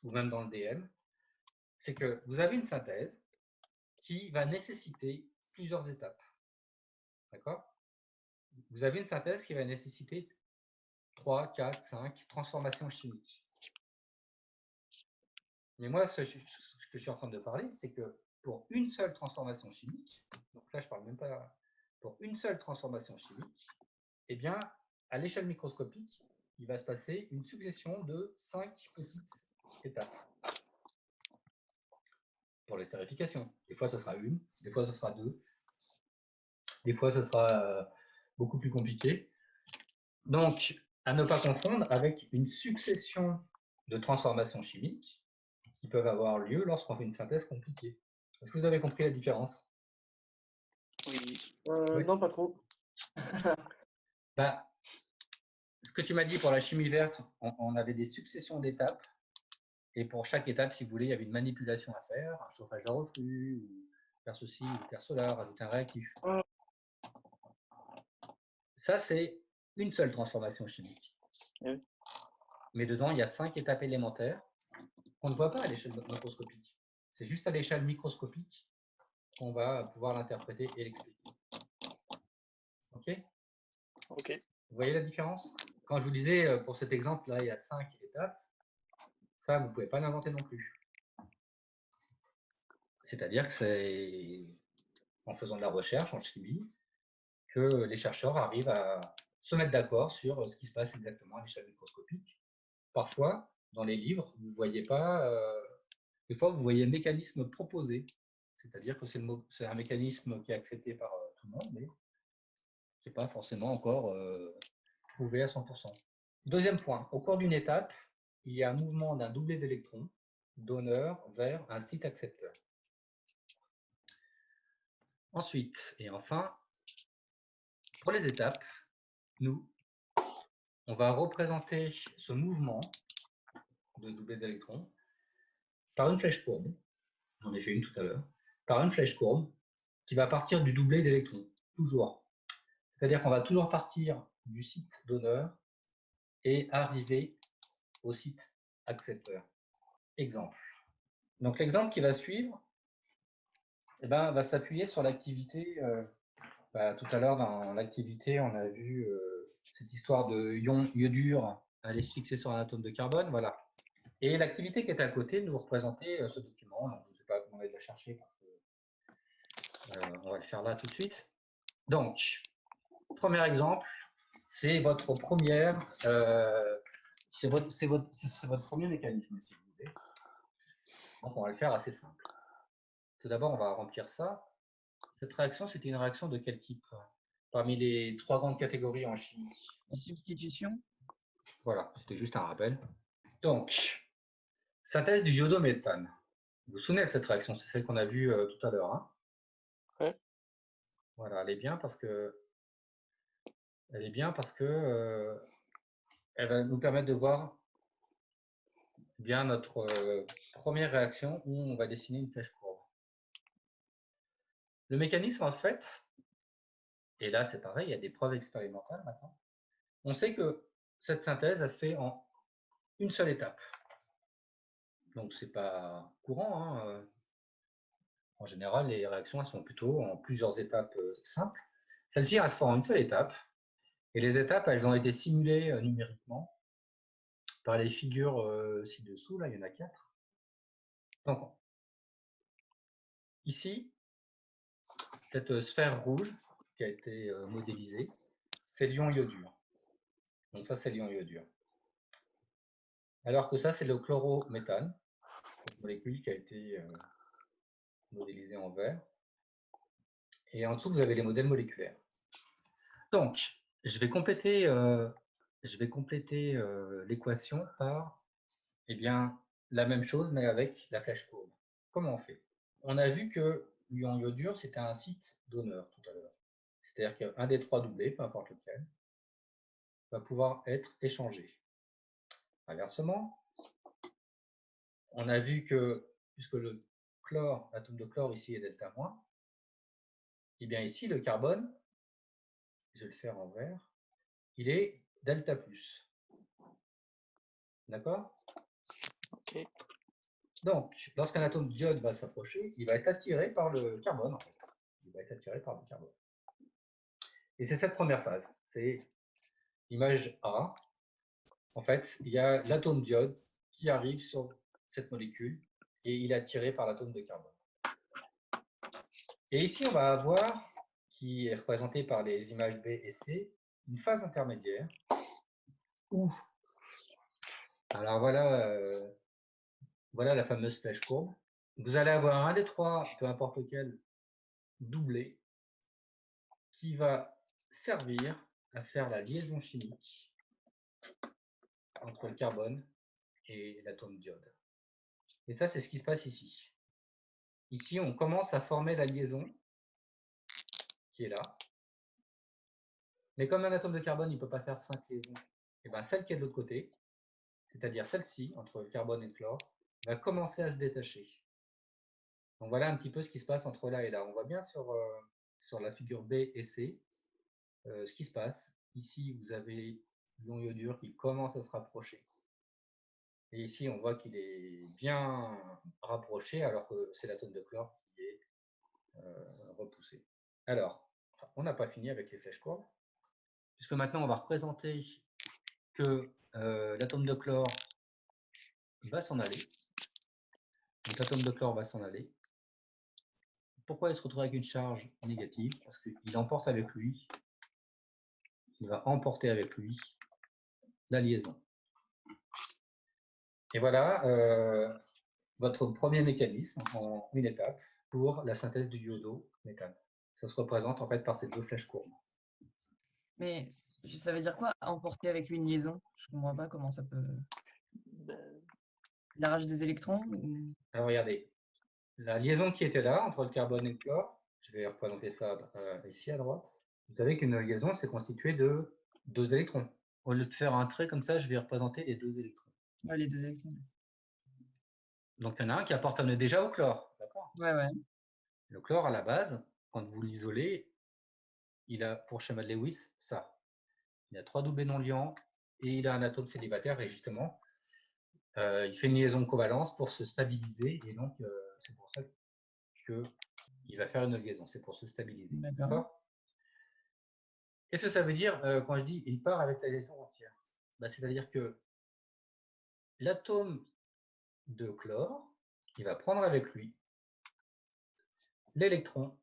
ou même dans le DM, c'est que vous avez une synthèse qui va nécessiter plusieurs étapes. D'accord? Vous avez une synthèse qui va nécessiter 3, 4, 5 transformations chimiques. Mais moi, ce que je suis en train de parler, c'est que pour une seule transformation chimique, donc là je ne parle même pas, pour une seule transformation chimique, eh bien, à l'échelle microscopique, il va se passer une succession de 5 petites étapes. Pour l'estérification. Des fois, ce sera une, des fois, ce sera 2, des fois, ce sera beaucoup plus compliqué. Donc, à ne pas confondre avec une succession de transformations chimiques qui peuvent avoir lieu lorsqu'on fait une synthèse compliquée. Est-ce que vous avez compris la différence? Oui. Oui. Non, pas trop. Bah, ce que tu m'as dit pour la chimie verte, on avait des successions d'étapes. Et pour chaque étape, si vous voulez, il y avait une manipulation à faire, un chauffage à reflux, ou faire ceci, ou faire cela, rajouter un réactif. Ça, c'est une seule transformation chimique. Oui. Mais dedans, il y a 5 étapes élémentaires qu'on ne voit pas à l'échelle macroscopique. C'est juste à l'échelle microscopique qu'on va pouvoir l'interpréter et l'expliquer. OK? OK. Vous voyez la différence? Quand je vous disais, pour cet exemple-là, il y a 5 étapes, Ça, vous ne pouvez pas l'inventer non plus. C'est-à-dire que c'est en faisant de la recherche en chimie que les chercheurs arrivent à se mettre d'accord sur ce qui se passe exactement à l'échelle microscopique. Parfois, dans les livres, vous ne voyez pas, des fois, vous voyez le mécanisme proposé. C'est-à-dire que c'est un mécanisme qui est accepté par tout le monde, mais qui n'est pas forcément encore prouvé à 100%. Deuxième point, au cours d'une étape, il y a un mouvement d'un doublet d'électrons, donneur vers un site accepteur. Ensuite, et enfin, pour les étapes, nous, on va représenter ce mouvement de doublet d'électrons par une flèche courbe, j'en ai fait une tout à l'heure, par une flèche courbe qui va partir du doublet d'électrons, toujours. C'est-à-dire qu'on va toujours partir du site donneur et arriver au site accepteur. Exemple. Donc l'exemple qui va suivre va s'appuyer sur l'activité. Tout à l'heure, dans l'activité, on a vu cette histoire de ion iodure aller se fixer sur un atome de carbone. Voilà. Et l'activité qui était à côté nous représentait ce document. Donc, je ne sais pas comment on va le chercher parce que on va le faire là tout de suite. Donc, premier exemple, c'est votre première, c'est votre premier mécanisme, si vous voulez. Donc, on va le faire assez simple. Tout d'abord, on va remplir ça. Cette réaction, c'était une réaction de quel type parmi les 3 grandes catégories en chimie? La substitution. Voilà, c'était juste un rappel. Donc, synthèse du iodométhane. Vous vous souvenez de cette réaction? C'est celle qu'on a vue tout à l'heure. Hein? Ouais. Voilà, elle est bien parce que elle va nous permettre de voir bien notre première réaction où on va dessiner une flèche courbe. Le mécanisme, en fait, et là c'est pareil, il y a des preuves expérimentales maintenant. On sait que cette synthèse, elle se fait en une seule étape. Donc c'est pas courant. Hein. En général, les réactions elles sont plutôt en plusieurs étapes simples. Celle-ci, elle se fait en une seule étape. Et les étapes, elles ont été simulées numériquement par les figures ci-dessous. Là, il y en a 4. Donc, ici, cette sphère rouge qui a été modélisée, c'est l'ion iodure. Donc ça, c'est l'ion iodure. Alors que ça, c'est le chlorométhane, cette molécule qui a été modélisée en vert. Et en dessous, vous avez les modèles moléculaires. Donc, je vais compléter l'équation par la même chose, mais avec la flèche courbe. Comment on fait? On a vu que l'ion iodure, c'était un site donneur tout à l'heure. C'est-à-dire qu'un des 3 doublés, peu importe lequel, va pouvoir être échangé. Inversement, on a vu que, puisque le chlore, l'atome de chlore ici est delta-, et bien ici, le carbone, je vais le faire en vert, il est delta+. D'accord? Ok. Donc, lorsqu'un atome d'iode va s'approcher, il va être attiré par le carbone, en fait. Il va être attiré par le carbone. Et c'est cette première phase. C'est image A. En fait, il y a l'atome d'iode qui arrive sur cette molécule et il est attiré par l'atome de carbone. Et ici, on va avoir, qui est représentée par les images B et C, une phase intermédiaire où, alors voilà la fameuse flèche courbe. Vous allez avoir un des 3, peu importe lequel, doublé, qui va servir à faire la liaison chimique entre le carbone et l'atome d'iode. Et ça, c'est ce qui se passe ici. Ici, on commence à former la liaison qui est là. Mais comme un atome de carbone, il ne peut pas faire 5 liaisons, et bien celle qui est de l'autre côté, c'est-à-dire celle-ci, entre le carbone et le chlore, va commencer à se détacher. Donc voilà un petit peu ce qui se passe entre là et là. On voit bien sur la figure B et C ce qui se passe. Ici, vous avez l'ion iodure qui commence à se rapprocher. Et ici, on voit qu'il est bien rapproché, alors que c'est l'atome de chlore qui est repoussé. Alors, on n'a pas fini avec les flèches courbes, puisque maintenant, on va représenter que l'atome de chlore va s'en aller. Donc l'atome de chlore va s'en aller. Pourquoi il se retrouve avec une charge négative? Parce qu'il emporte avec lui, il va emporter avec lui la liaison. Et voilà votre premier mécanisme en une étape pour la synthèse du iodo-méthane. Ça se représente en fait par ces deux flèches courbes. Mais ça veut dire quoi, emporter avec lui une liaison? Je comprends pas comment ça peut... Il arrache des électrons ou... Alors regardez, la liaison qui était là entre le carbone et le chlore, je vais représenter ça ici à droite. Vous savez qu'une liaison, c'est constitué de 2 électrons. Au lieu de faire un trait comme ça, je vais représenter les 2 électrons. Ouais, les 2 électrons. Donc il y en a un qui appartenait déjà au chlore, d'accord? Ouais, ouais. Le chlore, à la base, quand vous l'isolez, il a, pour schéma de Lewis, ça. Il a 3 doublés non liants et il a un atome célibataire et justement, il fait une liaison de covalence pour se stabiliser et donc c'est pour ça qu'il va faire une liaison, c'est pour se stabiliser. D'accord. Qu'est-ce que ça veut dire quand je dis il part avec la liaison entière? C'est-à-dire que l'atome de chlore, il va prendre avec lui l'électron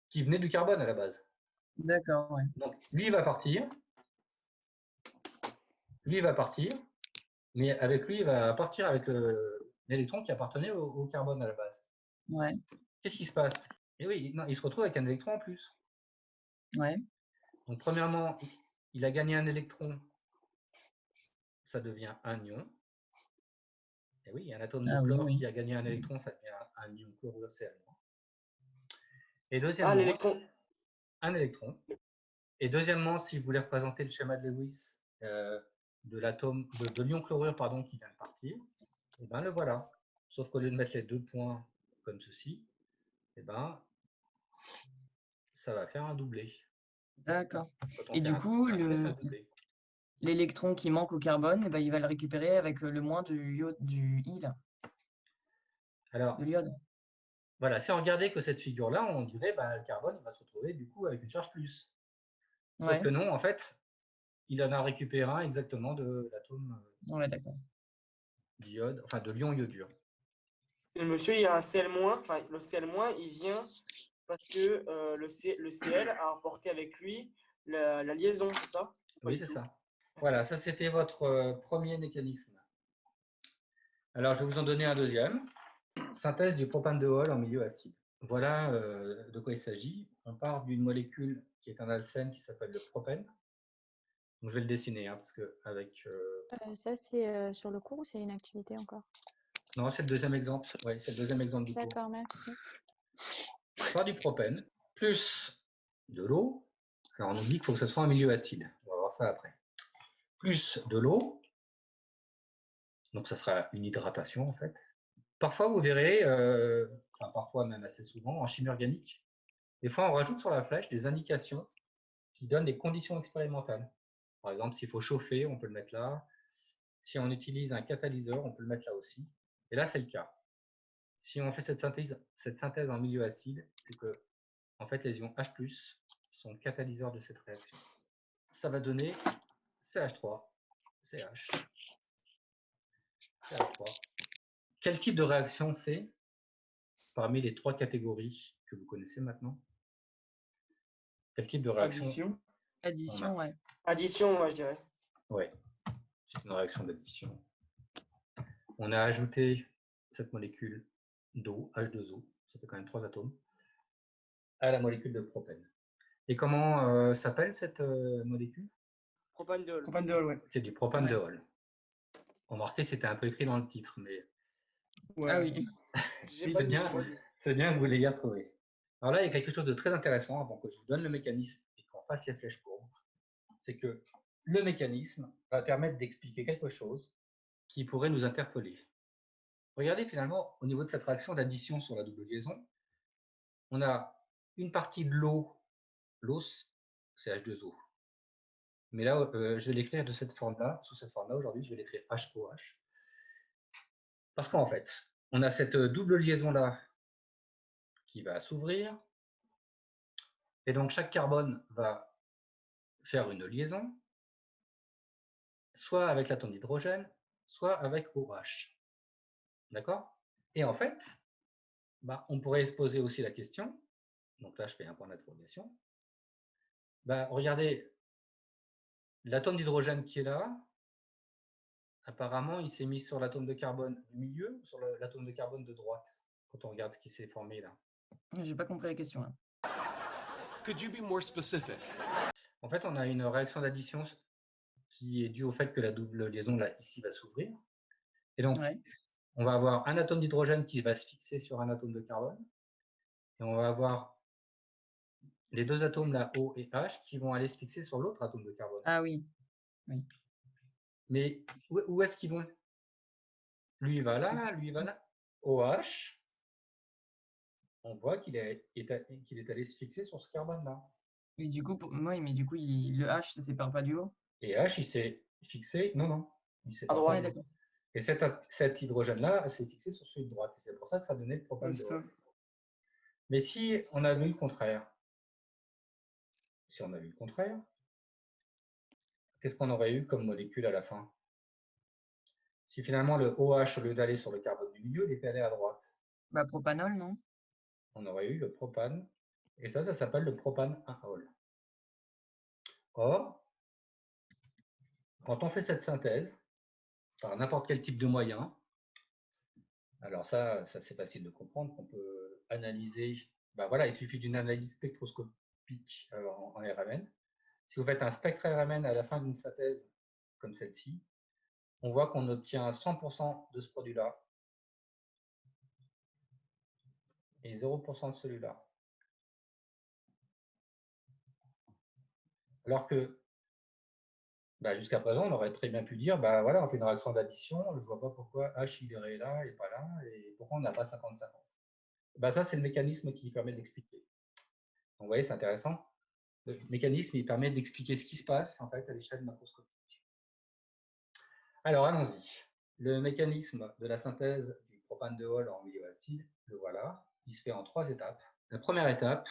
qui venait du carbone à la base. D'accord, ouais. Donc lui il va partir, mais avec lui il va partir avec l'électron qui appartenait au carbone à la base. Ouais. Qu'est-ce qui se passe? Et oui, non, il se retrouve avec un électron en plus. Ouais. Donc premièrement, il a gagné un électron, ça devient un ion. Et oui, un atome de chlore qui a gagné un électron, ça devient un ion chlorure Cl-. Et deuxièmement, un électron. Et deuxièmement, si vous voulez représenter le schéma de Lewis de l'atome de l'ion chlorure pardon, qui vient de partir, et ben le voilà. Sauf qu'au lieu de mettre les 2 points comme ceci, et ben ça va faire un doublé. D'accord. Et du coup, l'électron qui manque au carbone, eh ben, il va le récupérer avec le moins du I là. Alors, de l'iode. Voilà, si on regardait que cette figure-là, on dirait le carbone il va se retrouver du coup avec une charge plus. Sauf que non, en fait, il en a récupéré un exactement de l'atome d'iode, enfin de l'ion iodure. Et monsieur, il y a un Cl-, enfin le Cl-, il vient parce que le Cl a emporté avec lui la liaison, c'est ça? Oui, c'est ça. Voilà, ça c'était votre premier mécanisme. Alors, je vais vous en donner un deuxième. Synthèse du propane de Hall en milieu acide. Voilà de quoi il s'agit. On part d'une molécule qui est un alcène qui s'appelle le propène. Donc, je vais le dessiner parce que avec. Ça c'est sur le cours ou c'est une activité encore? Non, c'est le deuxième exemple. Oui, c'est le deuxième exemple du cours. D'accord, merci. On part du propène plus de l'eau. Alors, on oublie qu'il faut que ce soit un milieu acide. On va voir ça après. Plus de l'eau. Donc, ça sera une hydratation en fait. Parfois, vous verrez, enfin parfois même assez souvent, en chimie organique, des fois on rajoute sur la flèche des indications qui donnent des conditions expérimentales. Par exemple, s'il faut chauffer, on peut le mettre là. Si on utilise un catalyseur, on peut le mettre là aussi. Et là, c'est le cas. Si on fait cette synthèse en milieu acide, c'est que en fait, les ions H+ sont catalyseurs de cette réaction. Ça va donner CH3, CH, CH3. Quel type de réaction c'est parmi les 3 catégories que vous connaissez maintenant? Quel type de réaction? Addition, ouais. Addition, moi je dirais. Ouais, c'est une réaction d'addition. On a ajouté cette molécule d'eau, H2O, ça fait quand même 3 atomes, à la molécule de propène. Et comment s'appelle cette molécule? Propane de Hall. Propane de Hall, ouais. C'est du propane de Hall. Remarquez, c'était un peu écrit dans le titre, mais. Ouais. Ah oui. C'est bien que vous l'ayez retrouvé. Alors là, il y a quelque chose de très intéressant avant que je vous donne le mécanisme et qu'on fasse les flèches courbes. C'est que le mécanisme va permettre d'expliquer quelque chose qui pourrait nous interpeller. Regardez finalement, au niveau de cette réaction d'addition sur la double liaison, on a une partie de l'eau, c'est H2O. Mais là, je vais l'écrire de cette forme-là, sous cette forme-là aujourd'hui, je vais l'écrire HOH. Parce qu'en fait, on a cette double liaison-là qui va s'ouvrir. Et donc, chaque carbone va faire une liaison, soit avec l'atome d'hydrogène, soit avec OH. D'accord? Et en fait, on pourrait se poser aussi la question, donc là je fais un point d'interrogation, regardez, l'atome d'hydrogène qui est là, apparemment il s'est mis sur l'atome de carbone du milieu ou sur l'atome de carbone de droite, quand on regarde ce qui s'est formé là. J'ai pas compris la question là. Could you be more specific? En fait, on a une réaction d'addition qui est due au fait que la double liaison là ici va s'ouvrir. Et donc, on va avoir un atome d'hydrogène qui va se fixer sur un atome de carbone. Et on va avoir les deux atomes là, O et H, qui vont aller se fixer sur l'autre atome de carbone. Ah oui. Mais où est-ce qu'ils vont? Lui, il va là, lui, il va là. OH, on voit qu'il est allé se fixer sur ce carbone-là. Et du coup, le H se sépare pas du O? Et H, il s'est fixé... Non. Il s'est À droite. d'accord. Et cet hydrogène-là s'est fixé sur celui de droite. Et c'est pour ça que ça donnait le propane de Hall. Mais si on avait eu le contraire, qu'est-ce qu'on aurait eu comme molécule à la fin? Si finalement le OH, au lieu d'aller sur le carbone du milieu, il était allé à droite. Propanol, non? On aurait eu le propane. Et ça s'appelle le propane 1-Hall. Or, quand on fait cette synthèse, par n'importe quel type de moyen, alors ça c'est facile de comprendre, qu'on peut analyser, il suffit d'une analyse spectroscopique en RMN. Si vous faites un spectre RMN à la fin d'une synthèse comme celle-ci, on voit qu'on obtient 100% de ce produit-là et 0% de celui-là. Alors que jusqu'à présent, on aurait très bien pu dire, on fait une réaction d'addition, je ne vois pas pourquoi H il irait là et pas là, et pourquoi on n'a pas 50-50. Ça, c'est le mécanisme qui permet d'expliquer. Donc, vous voyez, c'est intéressant. Le mécanisme, il permet d'expliquer ce qui se passe en fait à l'échelle macroscopique. Alors, allons-y. Le mécanisme de la synthèse du propane de Hall en milieu acide, le voilà. Il se fait en 3 étapes. La première étape,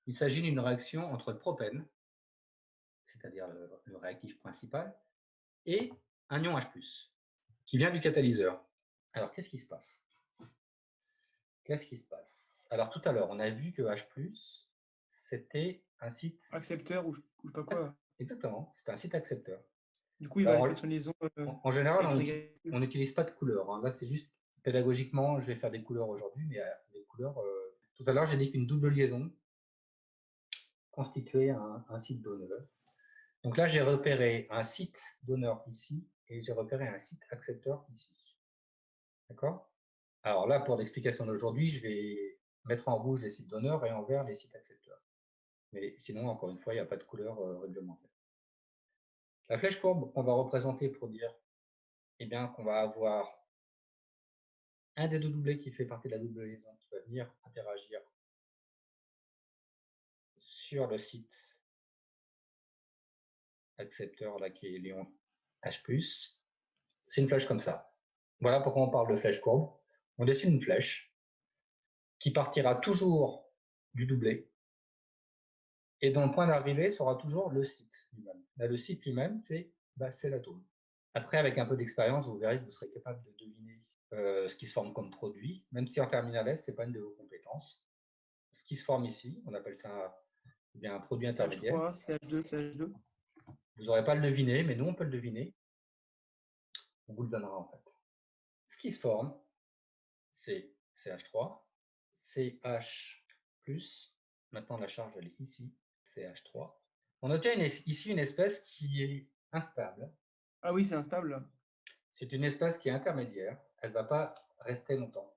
il s'agit d'une réaction entre le propène, c'est-à-dire le réactif principal, et un ion H+, qui vient du catalyseur. Alors, qu'est-ce qui se passe? Alors, tout à l'heure, on a vu que H+, c'était un site... Accepteur ou je sais pas quoi. Exactement, c'est un site accepteur. Du coup, il va laisser son liaison. En général, on n'utilise pas de couleurs. Hein. Là, c'est juste pédagogiquement, je vais faire des couleurs aujourd'hui, mais les couleurs... Tout à l'heure, j'ai dit qu'une double liaison constituait un site donneur. Donc là, j'ai repéré un site donneur ici et j'ai repéré un site accepteur ici. D'accord? Alors là, pour l'explication d'aujourd'hui, je vais mettre en rouge les sites donneurs et en vert les sites accepteurs. Mais sinon, encore une fois, il n'y a pas de couleur réglementaire. La flèche courbe, on va représenter pour dire qu'on va avoir un des deux doublés qui fait partie de la double liaison qui va venir interagir sur le site accepteur là qui est l'ion H+. C'est une flèche comme ça. Voilà pourquoi on parle de flèche courbe. On dessine une flèche qui partira toujours du doublé et dont le point d'arrivée sera toujours le site lui-même. Là, le site lui-même, c'est l'atome. Après, avec un peu d'expérience, vous verrez que vous serez capable de deviner ce qui se forme comme produit, même si en terminale S, ce n'est pas une de vos compétences. Ce qui se forme ici, on appelle ça un produit intermédiaire. CH3, CH2. Vous n'aurez pas le deviner, mais nous, on peut le deviner. On vous le donnera en fait. Ce qui se forme, c'est CH3, CH+, maintenant la charge elle est ici, CH3. On obtient ici une espèce qui est instable. Ah oui, c'est instable. C'est une espèce qui est intermédiaire. Elle ne va pas rester longtemps.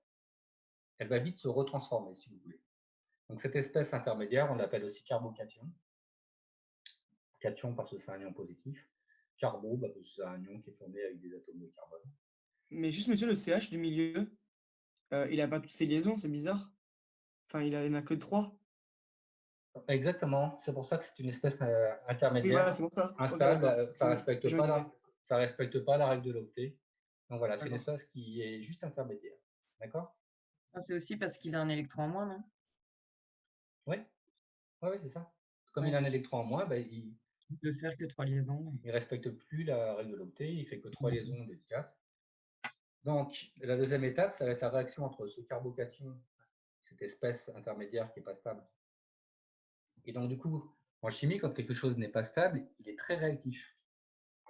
Elle va vite se retransformer, si vous voulez. Donc cette espèce intermédiaire, on l'appelle aussi carbocation. Cation parce que c'est un ion positif. Carbo, parce que c'est un ion qui est formé avec des atomes de carbone. Mais juste, monsieur, le CH du milieu, il n'a pas toutes ces liaisons, c'est bizarre. Enfin, il n'en a que 3. Exactement, c'est pour ça que c'est une espèce intermédiaire, oui, voilà, c'est pour ça. instable, okay, ça ne respecte pas la règle de l'octet. Donc voilà, c'est une espèce qui est juste intermédiaire. D'accord? C'est aussi parce qu'il a un électron en moins, non? Oui, c'est ça. Comme il a un électron en moins, il ne peut faire que 3 liaisons. Il ne respecte plus la règle de l'octet, il fait que 3 liaisons des 4. Donc, la deuxième étape, ça va être la réaction entre ce carbocation, cette espèce intermédiaire qui n'est pas stable. Et donc, du coup, en chimie, quand quelque chose n'est pas stable, il est très réactif.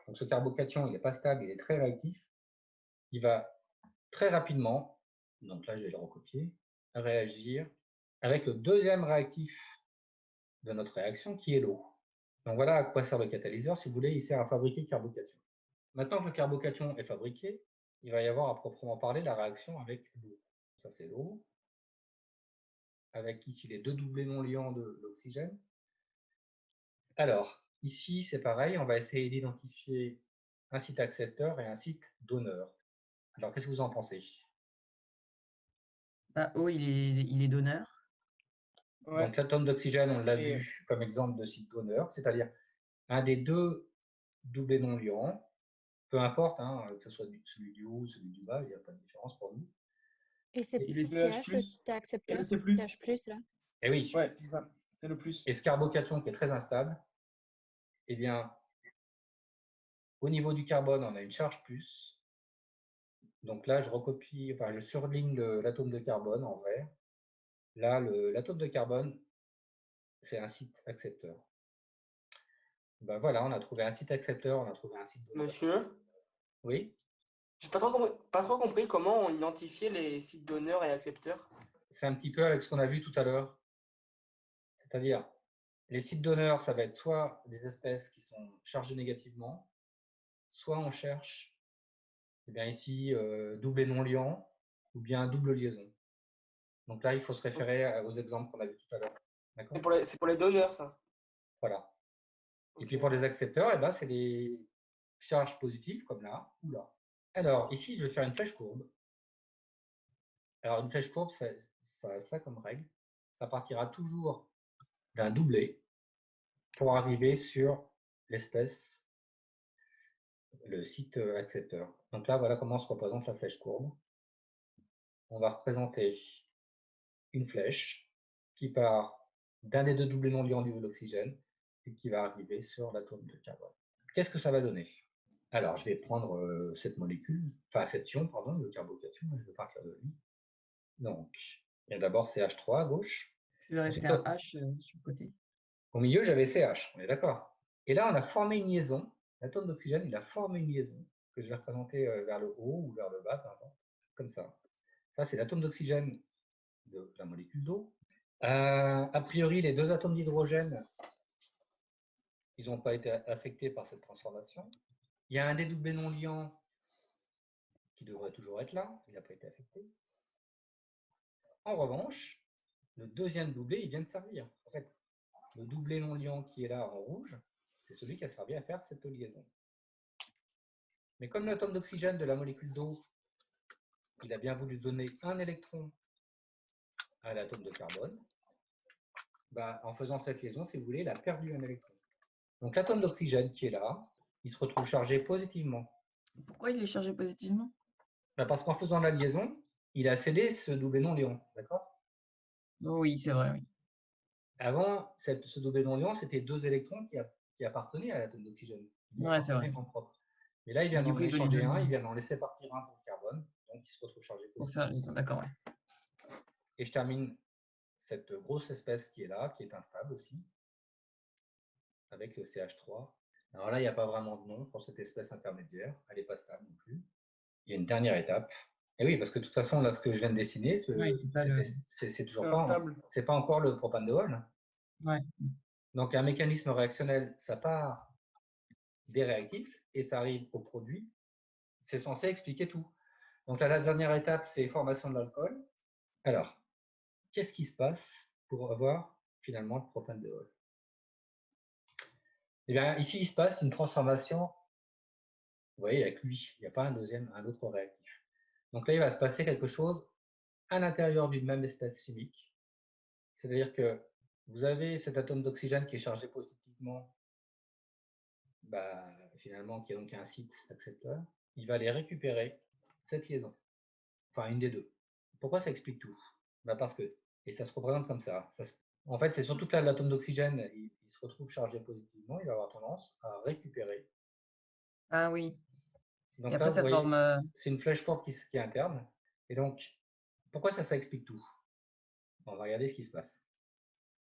Donc, ce carbocation, il n'est pas stable, il est très réactif. Il va très rapidement, donc là, je vais le recopier, réagir avec le deuxième réactif de notre réaction, qui est l'eau. Donc, voilà à quoi sert le catalyseur. Si vous voulez, il sert à fabriquer le carbocation. Maintenant que le carbocation est fabriqué, il va y avoir à proprement parler la réaction avec l'eau. Ça, c'est l'eau, avec ici les deux doublés non liants de l'oxygène. Alors, ici, c'est pareil, on va essayer d'identifier un site accepteur et un site donneur. Alors, qu'est-ce que vous en pensez? Bah, O, il est donneur. Ouais. Donc, l'atome d'oxygène, on l'a Et- vu comme exemple de site donneur, c'est-à-dire un des deux doublés non liants, peu importe, hein, que ce soit celui du haut ou celui du bas, il n'y a pas de différence pour nous. Et c'est Et les plus deux H+, CH, le site accepteur. c'est plus. CH+, là. Et oui, Ouais, c'est ça. C'est le plus. et ce carbocation qui est très instable, eh bien, au niveau du carbone, on a une charge plus. Donc là, je recopie, enfin, je surligne l'atome de carbone en vert. Là, l'atome de carbone, c'est un site accepteur. Ben voilà, on a trouvé un site accepteur, on a trouvé un site donneur. Monsieur, Oui, j'ai pas trop compris comment on identifiait les sites donneurs et accepteurs. c'est un petit peu avec ce qu'on a vu tout à l'heure. C'est-à-dire, les sites donneurs, ça va être soit des espèces qui sont chargées négativement, soit on cherche, eh bien ici, double et non liant, ou bien double liaison. Donc là, il faut se référer aux exemples qu'on a vus tout à l'heure. D'accord ? C'est pour les donneurs, ça. Voilà. Et Ok. puis pour les accepteurs, eh ben, c'est les charges positives, comme là ou là. Alors, ici, je vais faire une flèche courbe. Alors, une flèche courbe, ça a ça comme règle. Ça partira toujours d'un doublé pour arriver sur l'espèce, le site accepteur. Donc là, voilà comment se représente la flèche courbe. On va représenter une flèche qui part d'un des deux doublés non liants de l'oxygène et qui va arriver sur l'atome de carbone. Qu'est-ce que ça va donner? Alors, je vais prendre cette molécule, enfin cet ion, pardon, le carbocation, je vais partir de lui. Donc, il y a d'abord CH3 à gauche. Il va rester un H sur le côté. Au milieu, j'avais CH, on est d'accord. Et là, on a formé une liaison. L'atome d'oxygène, il a formé une liaison que je vais représenter vers le haut ou vers le bas, peu importe, comme ça. Ça, c'est l'atome d'oxygène de la molécule d'eau. A priori, les deux atomes d'hydrogène, ils n'ont pas été affectés par cette transformation. Il y a un dédoublé non liant qui devrait toujours être là, il n'a pas été affecté. En revanche, le deuxième doublé, il vient de servir. En fait, le doublé non liant qui est là en rouge, c'est celui qui a servi à faire cette liaison. Mais comme l'atome d'oxygène de la molécule d'eau, il a bien voulu donner un électron à l'atome de carbone, bah, en faisant cette liaison, si vous voulez, il a perdu un électron. Donc l'atome d'oxygène qui est là, il se retrouve chargé positivement. Pourquoi il est chargé positivement? Bah, parce qu'en faisant la liaison, il a cédé ce doublé non liant, d'accord? Oui, c'est vrai, oui. Avant, ce doublé non liant, c'était deux électrons qui appartenaient à l'atome d'oxygène. Ouais, c'est vrai. En propre. Mais là, il vient Du d'en coup, il doit lui échanger un, donner- il vient d'en laisser partir un pour le carbone, donc il se retrouve chargé Pour positivement. faire... D'accord, ouais. Et je termine cette grosse espèce qui est là, qui est instable aussi, avec le CH3. Alors là, il n'y a pas vraiment de nom pour cette espèce intermédiaire, elle n'est pas stable non plus. Il y a une dernière étape. Et oui, parce que de toute façon, là, ce que je viens de dessiner, Oui, c'est toujours C'est pas, instable. c'est pas encore le propandéol. Ouais. Donc un mécanisme réactionnel, ça part des réactifs et ça arrive au produit. C'est censé expliquer tout. Donc là, la dernière étape, c'est formation de l'alcool. Alors, qu'est-ce qui se passe pour avoir finalement le propandéol? Eh bien, ici, il se passe une transformation. Vous voyez, avec lui, il n'y a pas un autre réactif. Donc là, il va se passer quelque chose à l'intérieur d'une même espèce chimique. C'est-à-dire que vous avez cet atome d'oxygène qui est chargé positivement, bah, finalement, qui est donc un site accepteur. Il va aller récupérer cette liaison, enfin une des deux. Pourquoi ça explique tout? Bah parce que, et ça se représente comme ça. En fait, c'est surtout que là, l'atome d'oxygène, il se retrouve chargé positivement, il va avoir tendance à récupérer Ah oui. Donc Et là, après, vous ça voyez, forme. c'est une flèche courbe qui est interne. Et donc, pourquoi ça explique tout? On va regarder ce qui se passe.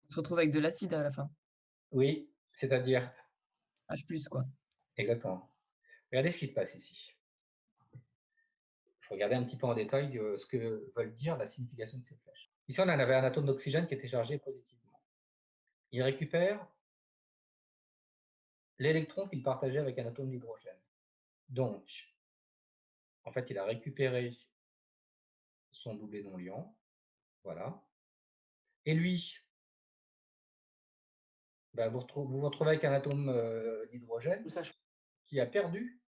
On se retrouve avec de l'acide à la fin. Oui, c'est-à-dire, H+, quoi. exactement. Regardez ce qui se passe ici. Il faut regarder un petit peu en détail ce que veulent dire la signification de ces flèches. Ici, on avait un atome d'oxygène qui était chargé positivement. Il récupère l'électron qu'il partageait avec un atome d'hydrogène. Donc, en fait, il a récupéré son doublé non-liant. Voilà. Et lui, bah, vous vous retrouvez avec un atome d'hydrogène qui a perdu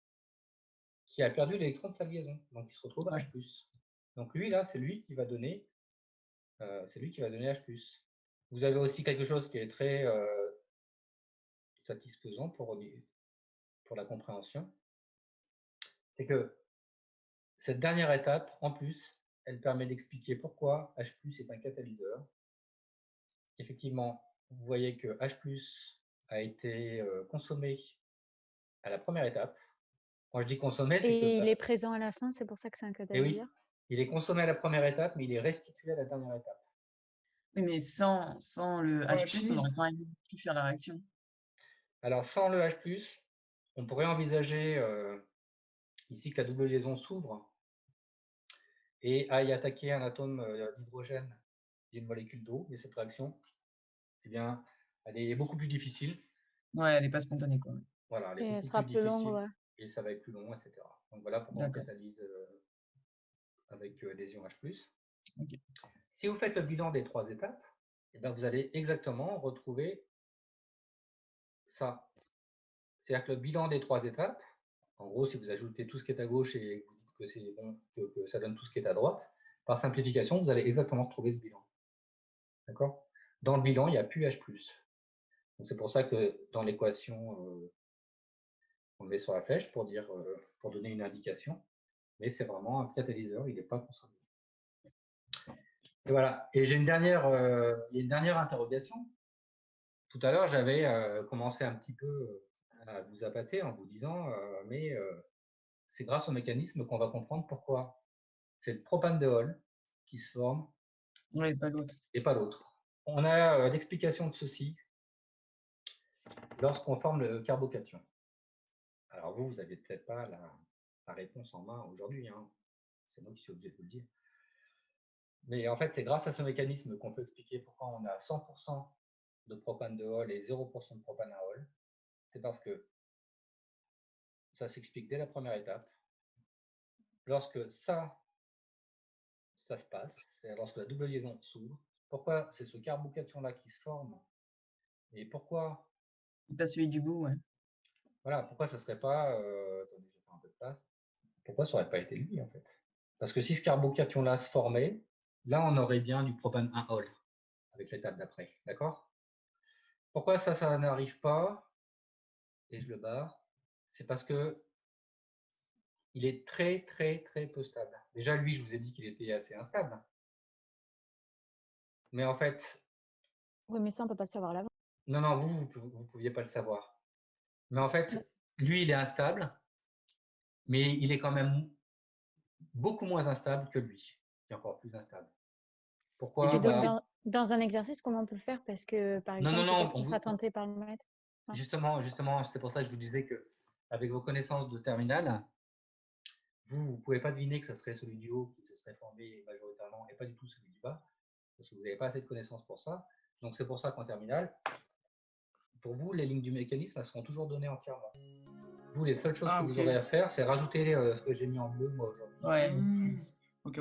l'électron de sa liaison. Donc, il se retrouve à H+. Donc, lui, là, c'est lui qui va donner H+. Vous avez aussi quelque chose qui est très satisfaisant pour la compréhension. C'est que cette dernière étape, en plus, elle permet d'expliquer pourquoi H+ est un catalyseur. Effectivement, vous voyez que H+ a été consommé à la première étape. Quand je dis consommé, c'est que... Et il est présent à la fin, c'est pour ça que c'est un Eh oui, catalyseur? il est consommé à la première étape, mais il est restitué à la dernière étape. Oui, mais sans le H+, on aurait quand même pu faire la réaction. Alors, sans le H+, on pourrait envisager ici que la double liaison s'ouvre et aille attaquer un atome d'hydrogène d'une molécule d'eau, mais cette réaction, eh bien, elle est beaucoup plus difficile. Ouais, elle n'est pas spontanée, quoi. Voilà, elle est Et elle beaucoup sera plus plus longue, difficile ouais. et ça va être plus long, etc. Donc voilà pourquoi on catalyse avec des ions H+. Ok. Si vous faites le bilan des 3 étapes, eh bien, vous allez exactement retrouver ça. C'est-à-dire que le bilan des 3 étapes, en gros, si vous ajoutez tout ce qui est à gauche et vous dites que c'est bon, que ça donne tout ce qui est à droite, par simplification, vous allez exactement retrouver ce bilan. D'accord? Dans le bilan, il n'y a plus H+. Donc c'est pour ça que dans l'équation, on le met sur la flèche pour donner une indication, mais c'est vraiment un catalyseur, il n'est pas consommé. Et voilà. Et j'ai une dernière interrogation. Tout à l'heure, j'avais commencé un petit peu à vous appâter en vous disant, mais c'est grâce au mécanisme qu'on va comprendre pourquoi c'est le propandiol qui se forme Ouais, pas l'autre. et pas l'autre. On a l'explication de ceci lorsqu'on forme le carbocation. Alors vous n'avez peut-être pas la réponse en main aujourd'hui, hein. C'est moi qui suis obligé de vous le dire. Mais en fait, c'est grâce à ce mécanisme qu'on peut expliquer pourquoi on a 100% de propandiol et 0% de propanol. C'est parce que ça s'explique dès la première étape. Lorsque ça se passe, c'est-à-dire lorsque la double liaison s'ouvre, pourquoi c'est ce carbocation-là qui se forme et pourquoi... Pas celui du bout, ouais. Voilà, pourquoi ça ne serait pas... attendez, je vais faire un peu de place. Pourquoi ça n'aurait pas été lui, en fait? Parce que si ce carbocation-là se formait, là, on aurait bien du propane 1-ol avec l'étape d'après, d'accord? Pourquoi ça n'arrive pas? Et je le barre. C'est parce que il est très, très, très peu stable. Déjà, lui, je vous ai dit qu'il était assez instable. Mais en fait... Oui, mais ça, on ne peut pas le savoir à l'avance. Non, vous ne pouviez pas le savoir. Mais en fait, lui, il est instable, mais il est quand même beaucoup moins instable que lui, qui est encore plus instable. Pourquoi? Et donc, dans un exercice, comment on peut le faire? Parce que, par exemple, peut-être qu'on sera tenté par le maître. Justement, c'est pour ça que je vous disais qu'avec vos connaissances de terminale, vous ne pouvez pas deviner que ce serait celui du haut qui se serait formé majoritairement et pas du tout celui du bas, parce que vous n'avez pas assez de connaissances pour ça. Donc, c'est pour ça qu'en terminale, pour vous, les lignes du mécanisme, elles seront toujours données entièrement. Vous, les seules choses que vous aurez à faire, c'est rajouter ce que j'ai mis en bleu, moi, aujourd'hui. Ouais. Ok.